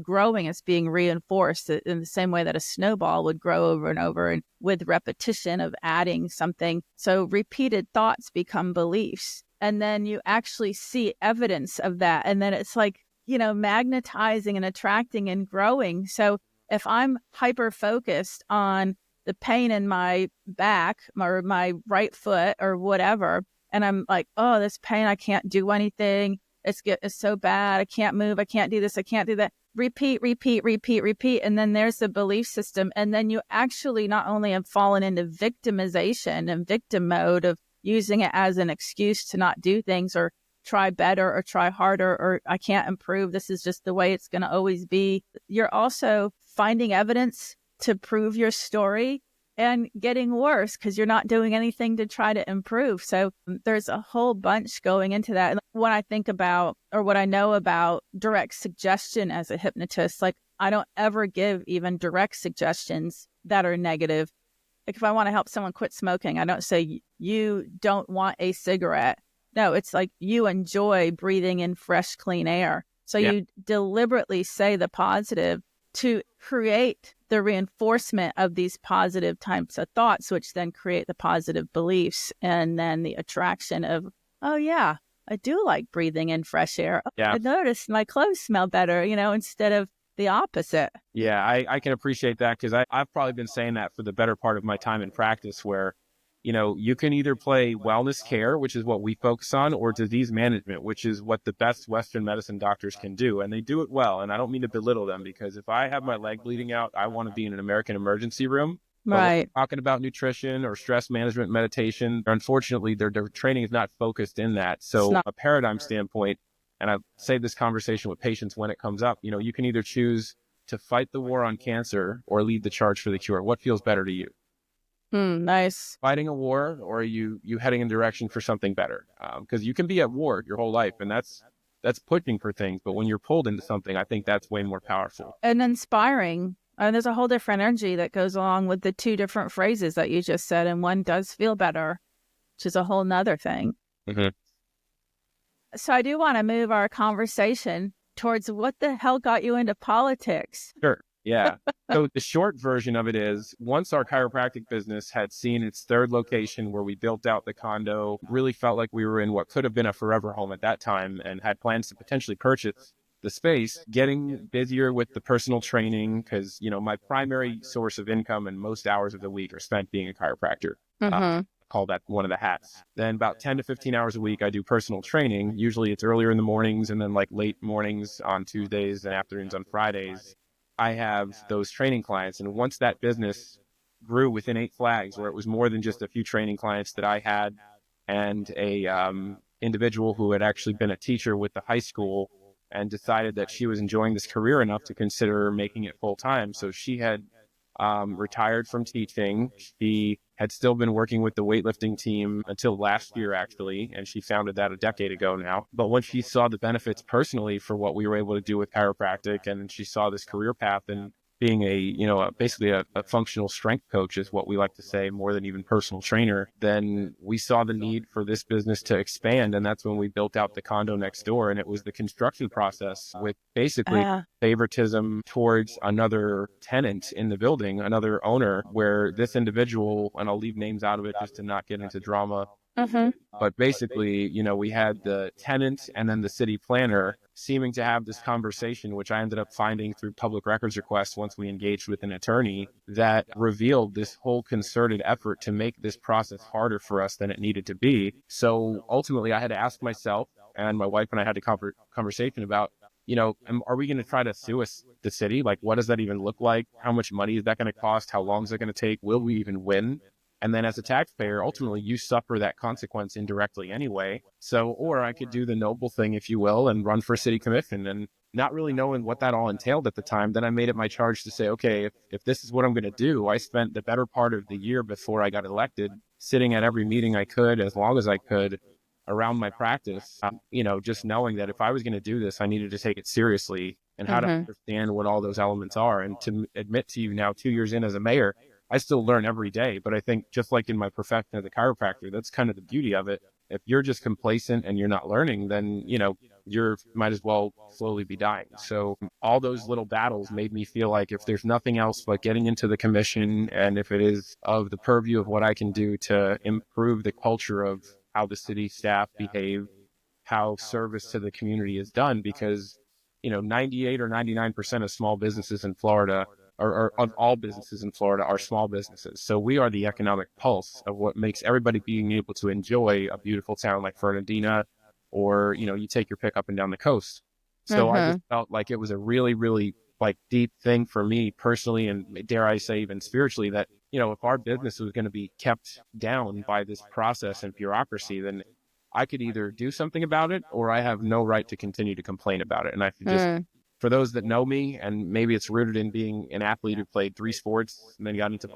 growing, it's being reinforced in the same way that a snowball would grow over and over, and with repetition of adding something. So repeated thoughts become beliefs. And then you actually see evidence of that. And then it's like, magnetizing and attracting and growing. So if I'm hyper focused on the pain in my back or my right foot or whatever, and I'm like, oh, this pain, I can't do anything. It's so bad. I can't move. I can't do this. I can't do that. Repeat. And then there's the belief system. And then you actually not only have fallen into victimization and victim mode of using it as an excuse to not do things or try better or try harder or I can't improve. This is just the way it's going to always be. You're also finding evidence to prove your story and getting worse because you're not doing anything to try to improve. So there's a whole bunch going into that. And when I think about, or what I know about direct suggestion as a hypnotist, like I don't ever give even direct suggestions that are negative. Like if I want to help someone quit smoking, I don't say you don't want a cigarette. No, it's like you enjoy breathing in fresh, clean air. So you deliberately say the positive to create the reinforcement of these positive types of thoughts, which then create the positive beliefs and then the attraction of, oh yeah, I do like breathing in fresh air. I noticed my clothes smell better, instead of the opposite. Yeah, I can appreciate that because I've probably been saying that for the better part of my time in practice where You can either play wellness care, which is what we focus on, or disease management, which is what the best Western medicine doctors can do. And they do it well. And I don't mean to belittle them, because if I have my leg bleeding out, I want to be in an American emergency room. But when Right. we're talking about nutrition or stress management, meditation, unfortunately, their training is not focused in that. It's So not. a paradigm standpoint, and I've saved this conversation with patients when it comes up, you can either choose to fight the war on cancer or lead the charge for the cure. What feels better to you? Nice. Fighting a war, or are you heading in direction for something better? Because you can be at war your whole life, and that's pushing for things. But when you're pulled into something, I think that's way more powerful. And inspiring. And there's a whole different energy that goes along with the two different phrases that you just said. And one does feel better, which is a whole nother thing. Mm-hmm. So I do want to move our conversation towards what the hell got you into politics? Sure. Yeah. So the short version of it is, once our chiropractic business had seen its third location where we built out the condo, really felt like we were in what could have been a forever home at that time, and had plans to potentially purchase the space, getting busier with the personal training, because, my primary source of income and most hours of the week are spent being a chiropractor. Call that one of the hats. Then about 10 to 15 hours a week, I do personal training. Usually it's earlier in the mornings, and then like late mornings on Tuesdays and afternoons on Fridays. I have those training clients. And once that business grew within 8 Flags, where it was more than just a few training clients that I had and a individual who had actually been a teacher with the high school and decided that she was enjoying this career enough to consider making it full time. So she had retired from teaching. She had still been working with the weightlifting team until last year, actually, and she founded that a decade ago now. But when she saw the benefits personally for what we were able to do with chiropractic, and she saw this career path, and being basically a functional strength coach is what we like to say, more than even personal trainer, then we saw the need for this business to expand. And that's when we built out the condo next door. And it was the construction process with basically favoritism towards another tenant in the building, another owner, where this individual, and I'll leave names out of it just to not get into drama, but basically, we had the tenant and then the city planner seeming to have this conversation, which I ended up finding through public records requests once we engaged with an attorney, that revealed this whole concerted effort to make this process harder for us than it needed to be. So ultimately, I had to ask myself, and my wife and I had a conversation about, are we going to try to sue the city? Like, what does that even look like? How much money is that going to cost? How long is it going to take? Will we even win? And then as a taxpayer, ultimately, you suffer that consequence indirectly anyway. So, or I could do the noble thing, if you will, and run for city commission. And not really knowing what that all entailed at the time, then I made it my charge to say, okay, if this is what I'm going to do, I spent the better part of the year before I got elected sitting at every meeting I could, as long as I could, around my practice, just knowing that if I was going to do this, I needed to take it seriously, and how to understand what all those elements are. And to admit to you now, 2 years in as a mayor, I still learn every day. But I think just like in my profession as a chiropractor, that's kind of the beauty of it. If you're just complacent and you're not learning, then, you might as well slowly be dying. So all those little battles made me feel like if there's nothing else but getting into the commission, and if it is of the purview of what I can do to improve the culture of how the city staff behave, how service to the community is done, because, 98 or 99% of small businesses in Florida, or of all businesses in Florida, are small businesses. So we are the economic pulse of what makes everybody being able to enjoy a beautiful town like Fernandina, or, you take your pick up and down the coast. So I just felt like it was a really, really deep thing for me personally, and dare I say even spiritually, that, if our business was going to be kept down by this process and bureaucracy, then I could either do something about it, or I have no right to continue to complain about it. And I should just, for those that know me, and maybe it's rooted in being an athlete who played 3 sports and then got into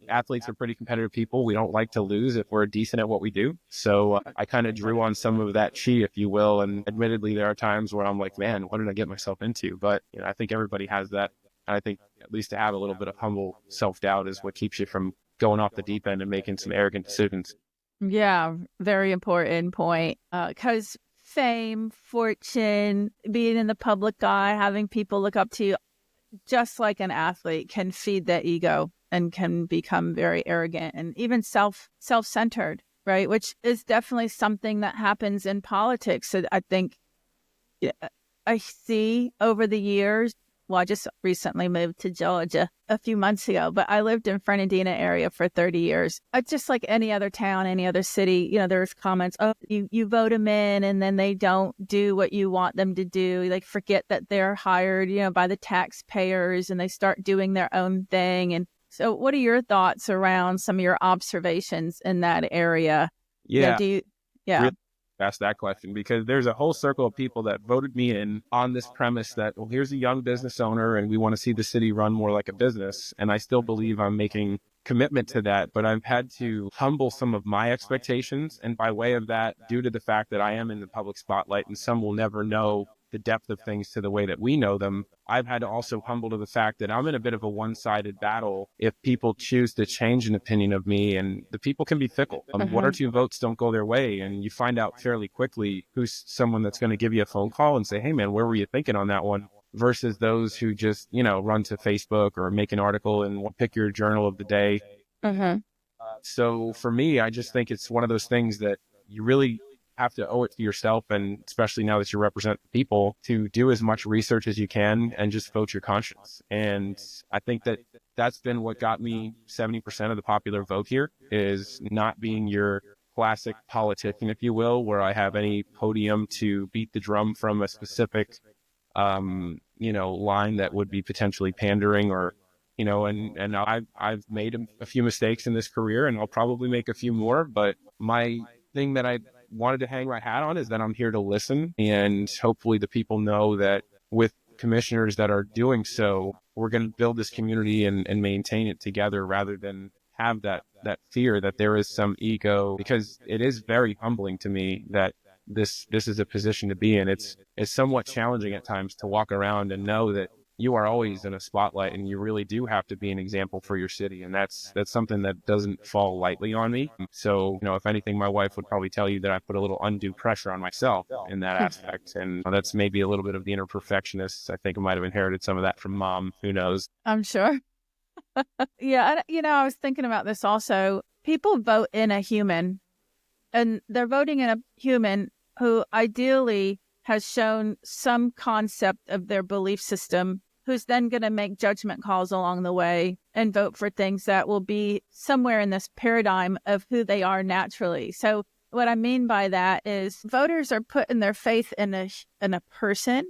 athletes are pretty competitive people. We don't like to lose if we're decent at what we do. So I kind of drew on some of that chi, if you will. And admittedly, there are times where I'm like, man, what did I get myself into? But I think everybody has that. And I think at least to have a little bit of humble self-doubt is what keeps you from going off the deep end and making some arrogant decisions. Yeah, very important point. Because fame, fortune, being in the public eye, having people look up to you, just like an athlete, can feed the ego and can become very arrogant and even self-centered, right? Which is definitely something that happens in politics. So I think I see over the years I just recently moved to Georgia a few months ago, but I lived in Fernandina area for 30 years. Just like any other town, any other city, there's comments, oh, you vote them in and then they don't do what you want them to do. Like forget that they're hired, by the taxpayers and they start doing their own thing. And so what are your thoughts around some of your observations in that area? Yeah. Really ask that question because there's a whole circle of people that voted me in on this premise that, well, here's a young business owner and we want to see the city run more like a business. And I still believe I'm making commitment to that, but I've had to humble some of my expectations. And by way of that, due to the fact that I am in the public spotlight and some will never know the depth of things to the way that we know them, I've had to also humble to the fact that I'm in a bit of a one-sided battle if people choose to change an opinion of me, and the people can be fickle. One or two votes don't go their way, and you find out fairly quickly who's someone that's going to give you a phone call and say, hey man, where were you thinking on that one? Versus those who just, run to Facebook or make an article and pick your journal of the day. So for me, I just think it's one of those things that you really have to owe it to yourself, and especially now that you represent the people, to do as much research as you can and just vote your conscience. And I think that that's been what got me 70% of the popular vote here, is not being your classic politician, if you will, where I have any podium to beat the drum from a specific, line that would be potentially pandering or, and I've made a few mistakes in this career and I'll probably make a few more, but my thing that I wanted to hang my hat on is that I'm here to listen, and hopefully the people know that with commissioners that are doing so, we're going to build this community and maintain it together rather than have that fear that there is some ego, because it is very humbling to me that this is a position to be in. It's somewhat challenging at times to walk around and know that you are always in a spotlight and you really do have to be an example for your city. And that's something that doesn't fall lightly on me. So, if anything, my wife would probably tell you that I put a little undue pressure on myself in that aspect. And that's maybe a little bit of the inner perfectionist. I think I might have inherited some of that from mom. Who knows? I'm sure. Yeah. I was thinking about this also. People vote in a human, and they're voting in a human who ideally has shown some concept of their belief system, who's then going to make judgment calls along the way and vote for things that will be somewhere in this paradigm of who they are naturally. So what I mean by that is voters are putting their faith in a person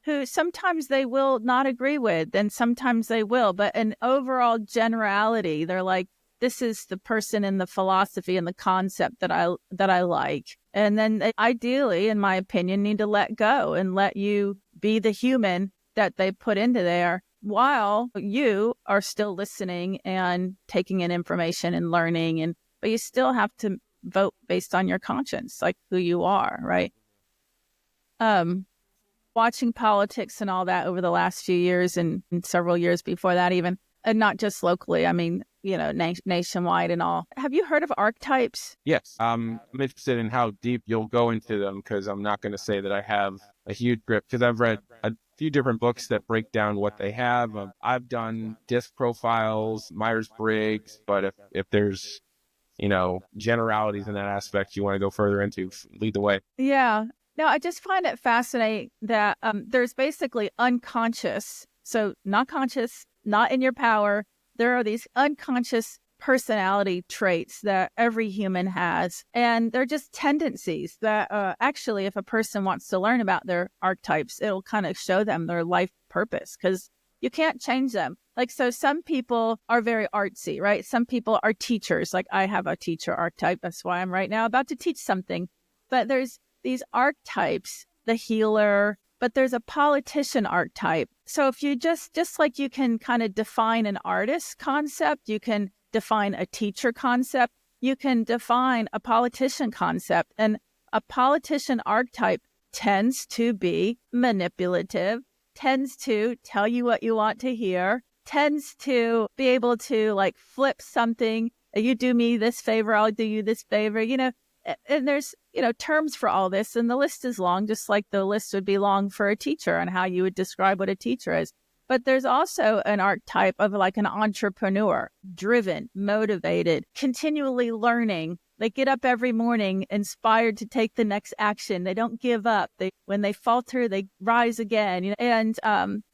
who sometimes they will not agree with, and sometimes they will. But in overall generality, they're like, this is the person and the philosophy and the concept that I like. And then they, ideally, in my opinion, need to let go and let you be the human that they put into there while you are still listening and taking in information and learning. But you still have to vote based on your conscience, like who you are, right? Watching politics and all that over the last few years and several years before that even, and not just locally, I mean, nationwide and all. Have you heard of archetypes? Yes. I'm interested in how deep you'll go into them, because I'm not going to say that I have a huge grip, because I've read a few different books that break down what they have. I've done disc profiles, Myers-Briggs, but if there's, generalities in that aspect you want to go further into, lead the way. Yeah. No, I just find it fascinating that there's basically unconscious, so not conscious, not in your power. There are these unconscious personality traits that every human has, and they're just tendencies that actually, if a person wants to learn about their archetypes, it'll kind of show them their life purpose, because you can't change them. Like, so some people are very artsy, right? Some people are teachers. Like, I have a teacher archetype. That's why I'm right now about to teach something. But there's these archetypes, the healer, but there's a politician archetype. So if you just like you can kind of define an artist concept, you can define a teacher concept, you can define a politician concept. And a politician archetype tends to be manipulative, tends to tell you what you want to hear, tends to be able to like flip something. You do me this favor, I'll do you this favor, and there's, terms for all this. And the list is long, just like the list would be long for a teacher and how you would describe what a teacher is. But there's also an archetype of like an entrepreneur, driven, motivated, continually learning. They get up every morning inspired to take the next action. They don't give up. When they falter, they rise again. And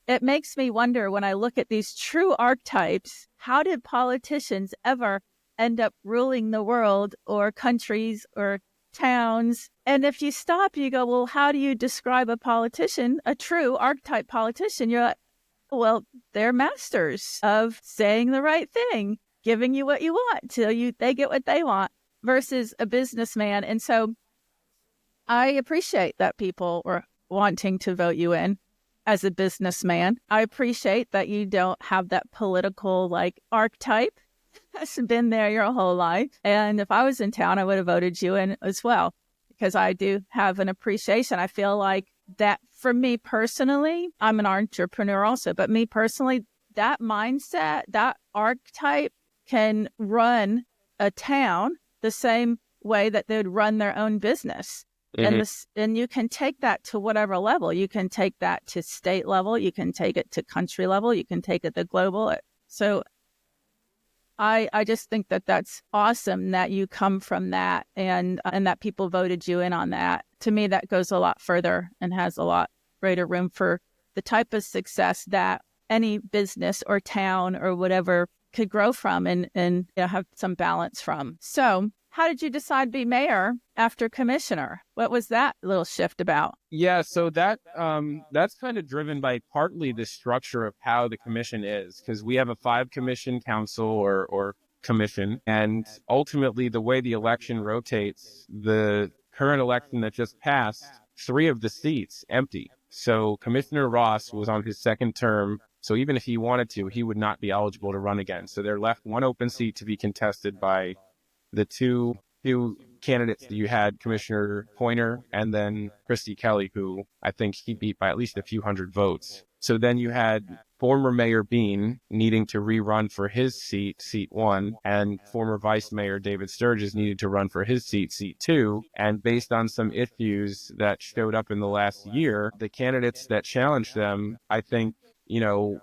it makes me wonder when I look at these true archetypes, how did politicians ever end up ruling the world or countries or towns? And if you stop, you go, well, how do you describe a politician, a true archetype politician? You're like, well, they're masters of saying the right thing, giving you what you want till they get what they want, versus a businessman. And so I appreciate that people were wanting to vote you in as a businessman. I appreciate that you don't have that political archetype that's been there your whole life. And if I was in town, I would have voted you in as well, because I do have an appreciation. I feel like that for me personally, I'm an entrepreneur also, but me personally, that mindset, that archetype can run a town the same way that they would run their own business. And you can take that to whatever level. You can take that to state level. You can take it to country level. You can take it to global. So I just think that that's awesome that you come from that and that people voted you in on that. To me, that goes a lot further and has a lot greater room for the type of success that any business or town or whatever could grow from and have some balance from. So how did you decide to be mayor after commissioner? What was that little shift about? Yeah, so that's kind of driven by partly the structure of how the commission is, because we have a 5-commission council or commission, and ultimately the way the election rotates, the current election that just passed, 3 of the seats empty. So Commissioner Ross was on his 2nd term. So even if he wanted to, he would not be eligible to run again. So they're left 1 open seat to be contested by the two candidates that you had, Commissioner Pointer and then Christy Kelly, who I think he beat by at least a few hundred votes. So then you had former Mayor Bean needing to rerun for his seat 1, and former Vice Mayor David Sturgis needed to run for his seat 2. And based on some issues that showed up in the last year, the candidates that challenged them, I think,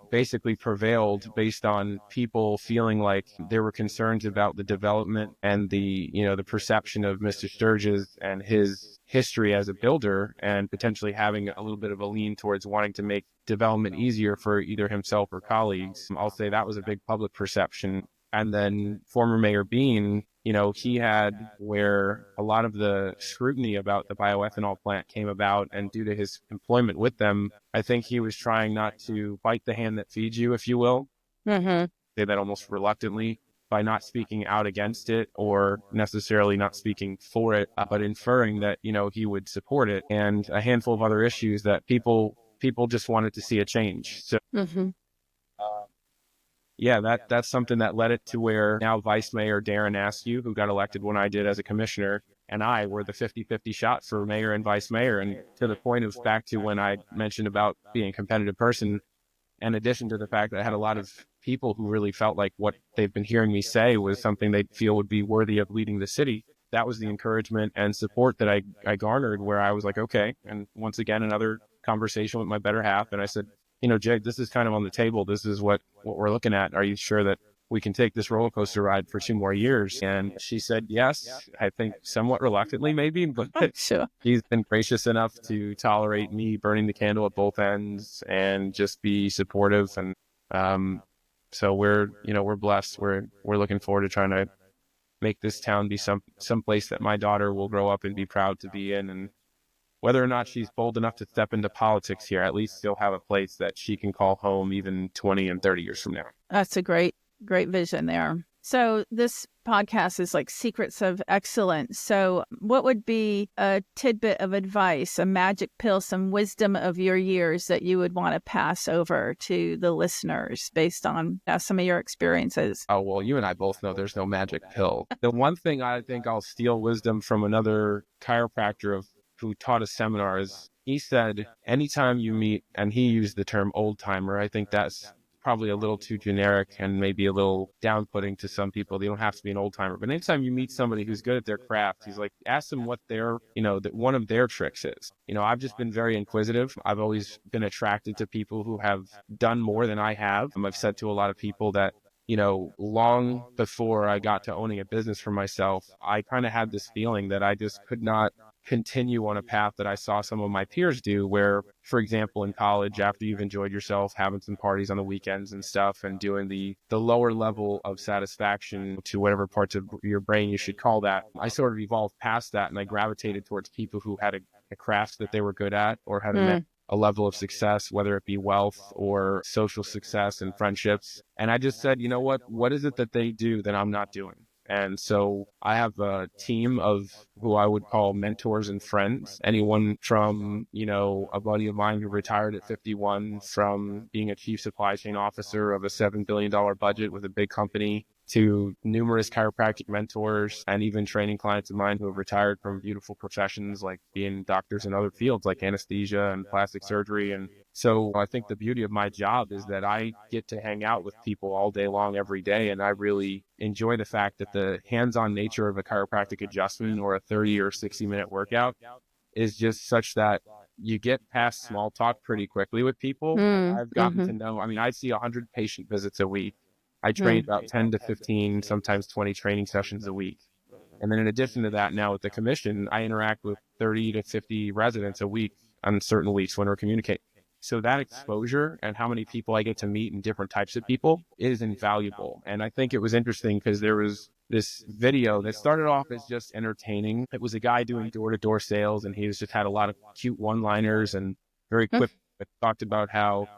basically prevailed based on people feeling like there were concerns about the development and the perception of Mr. Sturgis and his history as a builder, and potentially having a little bit of a lean towards wanting to make development easier for either himself or colleagues. I'll say that was a big public perception. And then former Mayor Bean, he had where a lot of the scrutiny about the bioethanol plant came about, and due to his employment with them, I think he was trying not to bite the hand that feeds you, if you will. Mm-hmm. Say that almost reluctantly, by not speaking out against it or necessarily not speaking for it, but inferring that, he would support it, and a handful of other issues that people just wanted to see a change. So, yeah, that's something that led it to where now Vice Mayor Darren Askew, who got elected when I did as a commissioner, and I were the 50-50 shot for mayor and vice mayor. And to the point of back to when I mentioned about being a competitive person, in addition to the fact that I had a lot of people who really felt like what they've been hearing me say was something they feel would be worthy of leading the city, that was the encouragement and support that I garnered, where I was like, okay. And once again, another conversation with my better half. And I said, Jake, this is kind of on the table. This is what we're looking at. Are you sure that we can take this roller coaster ride for 2 more years? And she said, yes, I think somewhat reluctantly maybe, but Sure. She's been gracious enough to tolerate me burning the candle at both ends and just be supportive. And so we're blessed. We're looking forward to trying to make this town be some place that my daughter will grow up and be proud to be in. And whether or not she's bold enough to step into politics here, at least she'll have a place that she can call home even 20 and 30 years from now. That's a great vision there. So this podcast is like Secrets of Excellence. So what would be a tidbit of advice, a magic pill, some wisdom of your years that you would want to pass over to the listeners based on some of your experiences? Oh, well, you and I both know there's no magic pill. The one thing I think I'll steal wisdom from another chiropractor who taught a seminar is, he said, anytime you meet, and he used the term old timer, I think that's probably a little too generic and maybe a little down-putting to some people. They don't have to be an old timer, but anytime you meet somebody who's good at their craft, he's like, ask them what their, that one of their tricks is. I've just been very inquisitive. I've always been attracted to people who have done more than I have. I've said to a lot of people that long before I got to owning a business for myself, I kind of had this feeling that I just could not continue on a path that I saw some of my peers do, where, for example, in college, after you've enjoyed yourself, having some parties on the weekends and stuff, and doing the lower level of satisfaction to whatever parts of your brain you should call that, I sort of evolved past that, and I gravitated towards people who had a craft that they were good at, or had a level of success, whether it be wealth or social success and friendships. And I just said, you know what is it that they do that I'm not doing? And so I have a team of who I would call mentors and friends. Anyone from, a buddy of mine who retired at 51 from being a chief supply chain officer of a $7 billion budget with a big company, to numerous chiropractic mentors, and even training clients of mine who have retired from beautiful professions like being doctors in other fields like anesthesia and plastic surgery. And so I think the beauty of my job is that I get to hang out with people all day long, every day. And I really enjoy the fact that the hands-on nature of a chiropractic adjustment or a 30 or 60-minute workout is just such that you get past small talk pretty quickly with people. I've gotten to know, I see 100 patient visits a week. I train about 10 to 15, sometimes 20 training sessions a week. And then in addition to that, now with the commission, I interact with 30 to 50 residents a week on certain weeks when we're communicating. So that exposure and how many people I get to meet and different types of people is invaluable. And I think it was interesting because there was this video that started off as just entertaining. It was a guy doing door-to-door sales, and he just had a lot of cute one-liners and very quick, talked about how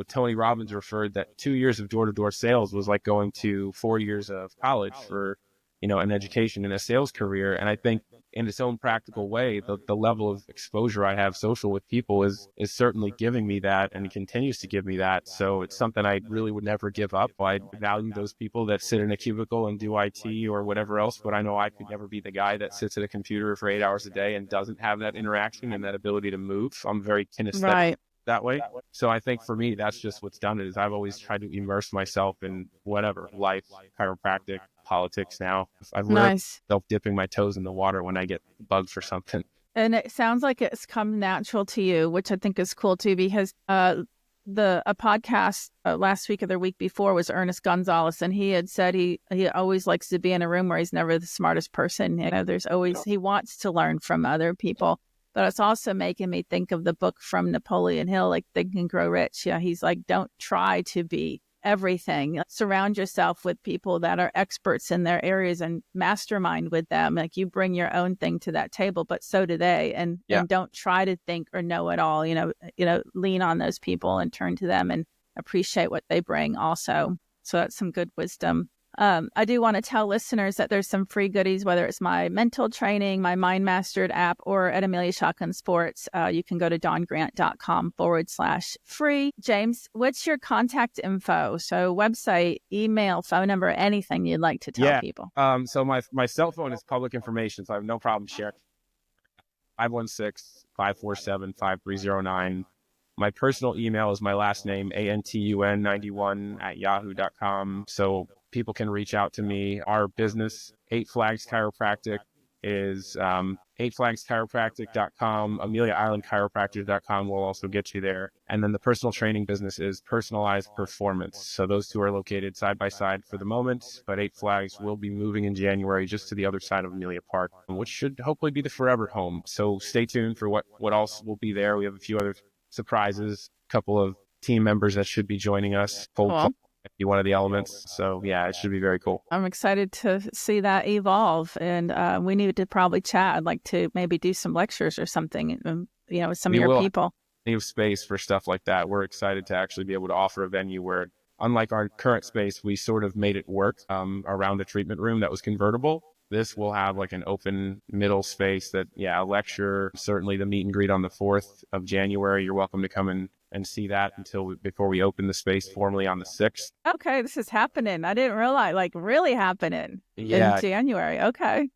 Tony Robbins referred that 2 years of door-to-door sales was like going to 4 years of college for, an education and a sales career. And I think in its own practical way, the level of exposure I have social with people is certainly giving me that, and continues to give me that. So it's something I really would never give up. I value those people that sit in a cubicle and do IT or whatever else, but I know I could never be the guy that sits at a computer for 8 hours a day and doesn't have that interaction and that ability to move. I'm very kinesthetic that way. So I think for me, that's just what's done it, is I've always tried to immerse myself in whatever, life, chiropractic, politics now. I've learned myself dipping my toes in the water when I get bugged for something. And it sounds like it's come natural to you, which I think is cool too, because a podcast last week or the week before was Ernest Gonzalez, and he had said he always likes to be in a room where he's never the smartest person. There's always, he wants to learn from other people. But it's also making me think of the book from Napoleon Hill, like Think and Grow Rich. He's like, don't try to be everything. Surround yourself with people that are experts in their areas and mastermind with them. Like, you bring your own thing to that table, but so do they. And don't try to think or know it all. Lean on those people and turn to them and appreciate what they bring also. So that's some good wisdom. I do want to tell listeners that there's some free goodies, whether it's my mental training, my Mind Mastered app, or at Amelia Shotgun Sports. You can go to dongrant.com/free. James, what's your contact info? So website, email, phone number, anything you'd like to tell people. So my cell phone is public information, so I have no problem sharing. 516-547-5309. My personal email is my last name, antun91@yahoo.com. So people can reach out to me. Our business, 8 Flags Chiropractic, is 8flagschiropractic.com. AmeliaIslandChiropractors.com will also get you there. And then the personal training business is Personalized Performance. So those two are located side by side for the moment, but 8 Flags will be moving in January just to the other side of Amelia Park, which should hopefully be the forever home. So stay tuned for what else will be there. We have a few other surprises, a couple of team members that should be joining us. Cool. Be one of the elements. So yeah, it should be very cool. I'm excited to see that evolve, and we need to probably chat. I'd like to maybe do some lectures or something, with some of your people. Need space for stuff like that. We're excited to actually be able to offer a venue where, unlike our current space, we sort of made it work around a treatment room that was convertible. This will have like an open middle space that, a lecture, certainly the meet and greet on the 4th of January. You're welcome to come and see that before we open the space formally on the 6th. Okay, this is happening. I didn't realize, really happening in January. Okay.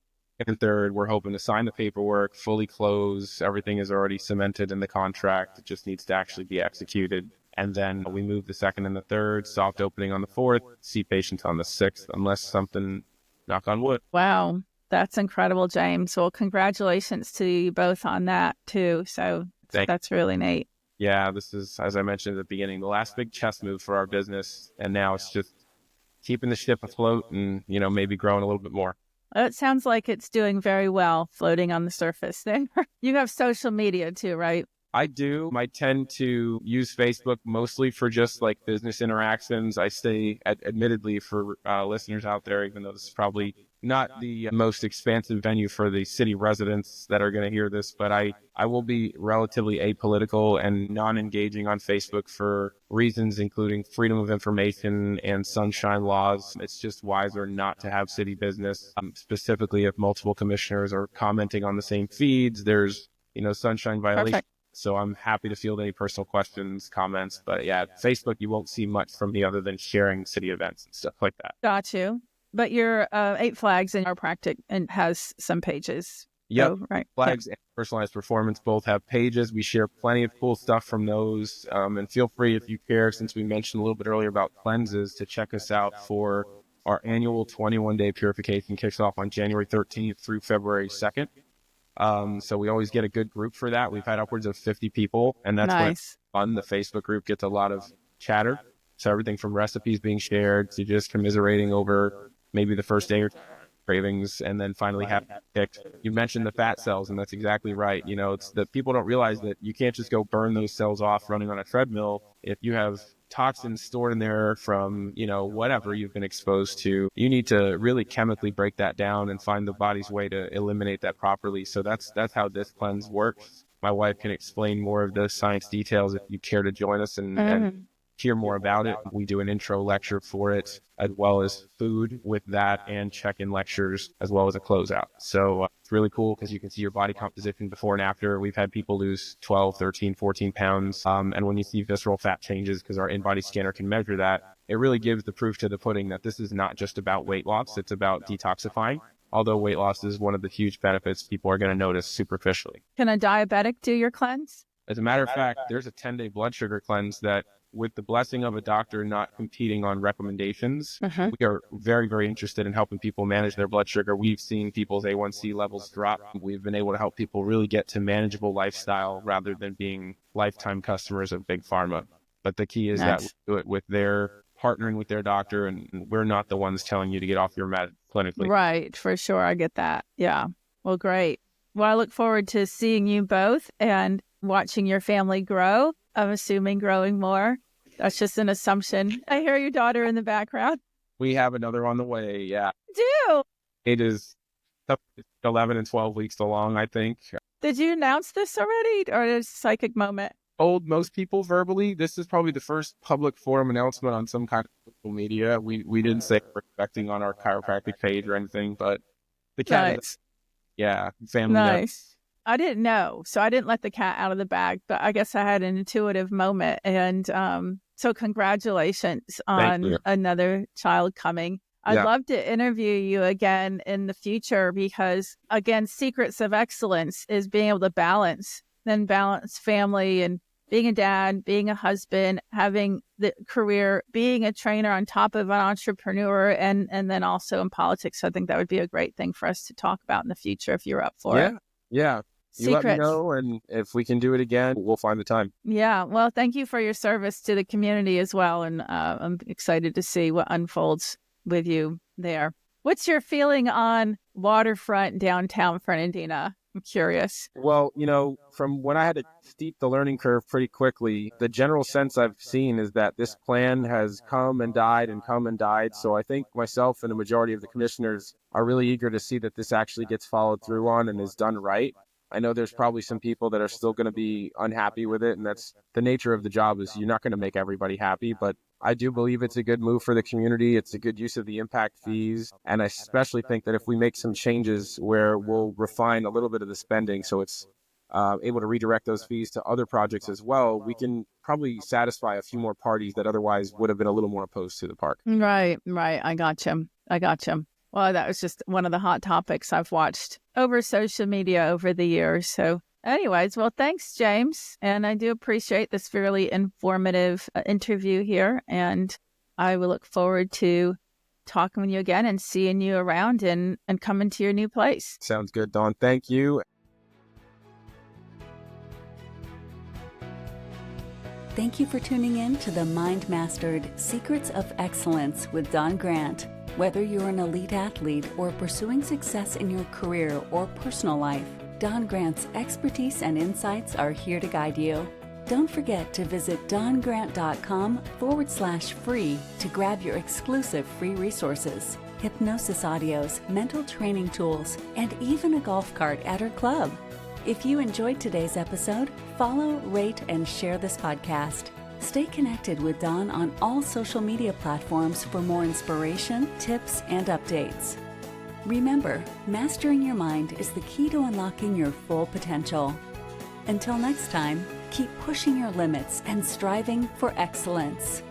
And 3rd, we're hoping to sign the paperwork, fully close. Everything is already cemented in the contract. It just needs to actually be executed. And then we move the 2nd and the 3rd, soft opening on the 4th, see patients on the 6th, unless something, knock on wood. Wow. That's incredible, James. Well, congratulations to you both on that too. So that's really neat. Yeah, this is, as I mentioned at the beginning, the last big chess move for our business. And now it's just keeping the ship afloat and, maybe growing a little bit more. It sounds like it's doing very well floating on the surface there. You have social media too, right? I do. I tend to use Facebook mostly for just like business interactions. I say, admittedly, for listeners out there, even though this is probably not the most expansive venue for the city residents that are going to hear this, but I will be relatively apolitical and non-engaging on Facebook for reasons including freedom of information and sunshine laws. It's just wiser not to have city business, specifically if multiple commissioners are commenting on the same feeds. There's, sunshine violation. Perfect. So I'm happy to field any personal questions, comments. But yeah, Facebook, you won't see much from me other than sharing city events and stuff like that. Got you. But your Eight Flags and Chiropractic and has some pages. Yep. So, right. Flags and Personalized Performance both have pages. We share plenty of cool stuff from those. And feel free, if you care, since we mentioned a little bit earlier about cleanses, to check us out for our annual 21-day purification. Kicks off on January 13th through February 2nd. So we always get a good group for that. We've had upwards of 50 people, and that's when it's fun. The Facebook group gets a lot of chatter. So everything from recipes being shared to just commiserating over maybe the first day or cravings, and then finally have picked. You mentioned the fat cells, and that's exactly right. It's that people don't realize that you can't just go burn those cells off running on a treadmill. If you have toxins stored in there from, whatever you've been exposed to, you need to really chemically break that down and find the body's way to eliminate that properly. So that's how this cleanse works. My wife can explain more of the science details if you care to join us and hear more about it. We do an intro lecture for it, as well as food with that, and check-in lectures, as well as a closeout. So it's really cool because you can see your body composition before and after. We've had people lose 12, 13, 14 pounds. And when you see visceral fat changes, because our in-body scanner can measure that, it really gives the proof to the pudding that this is not just about weight loss. It's about detoxifying. Although weight loss is one of the huge benefits people are going to notice superficially. Can a diabetic do your cleanse? As a matter of fact, there's a 10-day blood sugar cleanse that, with the blessing of a doctor not competing on recommendations, we are very, very interested in helping people manage their blood sugar. We've seen people's A1C levels drop. We've been able to help people really get to manageable lifestyle rather than being lifetime customers of Big Pharma. But the key is that we do it with their partnering with their doctor, and we're not the ones telling you to get off your med clinically. Right, for sure. I get that. Yeah. Well, great. Well, I look forward to seeing you both and watching your family grow. I'm assuming growing more. That's just an assumption. I hear your daughter in the background. We have another on the way, yeah. Do? It is 11 and 12 weeks along, I think. Did you announce this already, or is it a psychic moment? Told most people verbally. This is probably the first public forum announcement on some kind of social media. We didn't say we're expecting on our chiropractic page or anything, but the cat is, family. Nice. I didn't know, so I didn't let the cat out of the bag, but I guess I had an intuitive moment. And so congratulations on another child coming. I'd love to interview you again in the future because, again, secrets of excellence is being able to balance family and being a dad, being a husband, having the career, being a trainer on top of an entrepreneur, and then also in politics. So I think that would be a great thing for us to talk about in the future if you're up for it. Yeah. You Secrets. let me know, and if we can do it again, we'll find the time. Yeah. Well, thank you for your service to the community as well. And I'm excited to see what unfolds with you there. What's your feeling on waterfront downtown Fernandina? I'm curious. Well, from when I had to steep the learning curve pretty quickly, the general sense I've seen is that this plan has come and died and come and died. So I think myself and the majority of the commissioners are really eager to see that this actually gets followed through on and is done right. I know there's probably some people that are still going to be unhappy with it, and that's the nature of the job, is you're not going to make everybody happy, but I do believe it's a good move for the community. It's a good use of the impact fees, and I especially think that if we make some changes where we'll refine a little bit of the spending so it's able to redirect those fees to other projects as well, we can probably satisfy a few more parties that otherwise would have been a little more opposed to the park. Right. I got you. Well, that was just one of the hot topics I've watched over social media over the years. So anyways, well, thanks, James. And I do appreciate this fairly informative interview here. And I will look forward to talking with you again and seeing you around and coming to your new place. Sounds good, Dawn. Thank you. Thank you for tuning in to the Mind Mastered Secrets of Excellence with Don Grant. Whether you're an elite athlete or pursuing success in your career or personal life, Don Grant's expertise and insights are here to guide you. Don't forget to visit dongrant.com/free to grab your exclusive free resources, hypnosis audios, mental training tools, and even a golf cart at her club. If you enjoyed today's episode, follow, rate, and share this podcast. Stay connected with Don on all social media platforms for more inspiration, tips, and updates. Remember, mastering your mind is the key to unlocking your full potential. Until next time, keep pushing your limits and striving for excellence.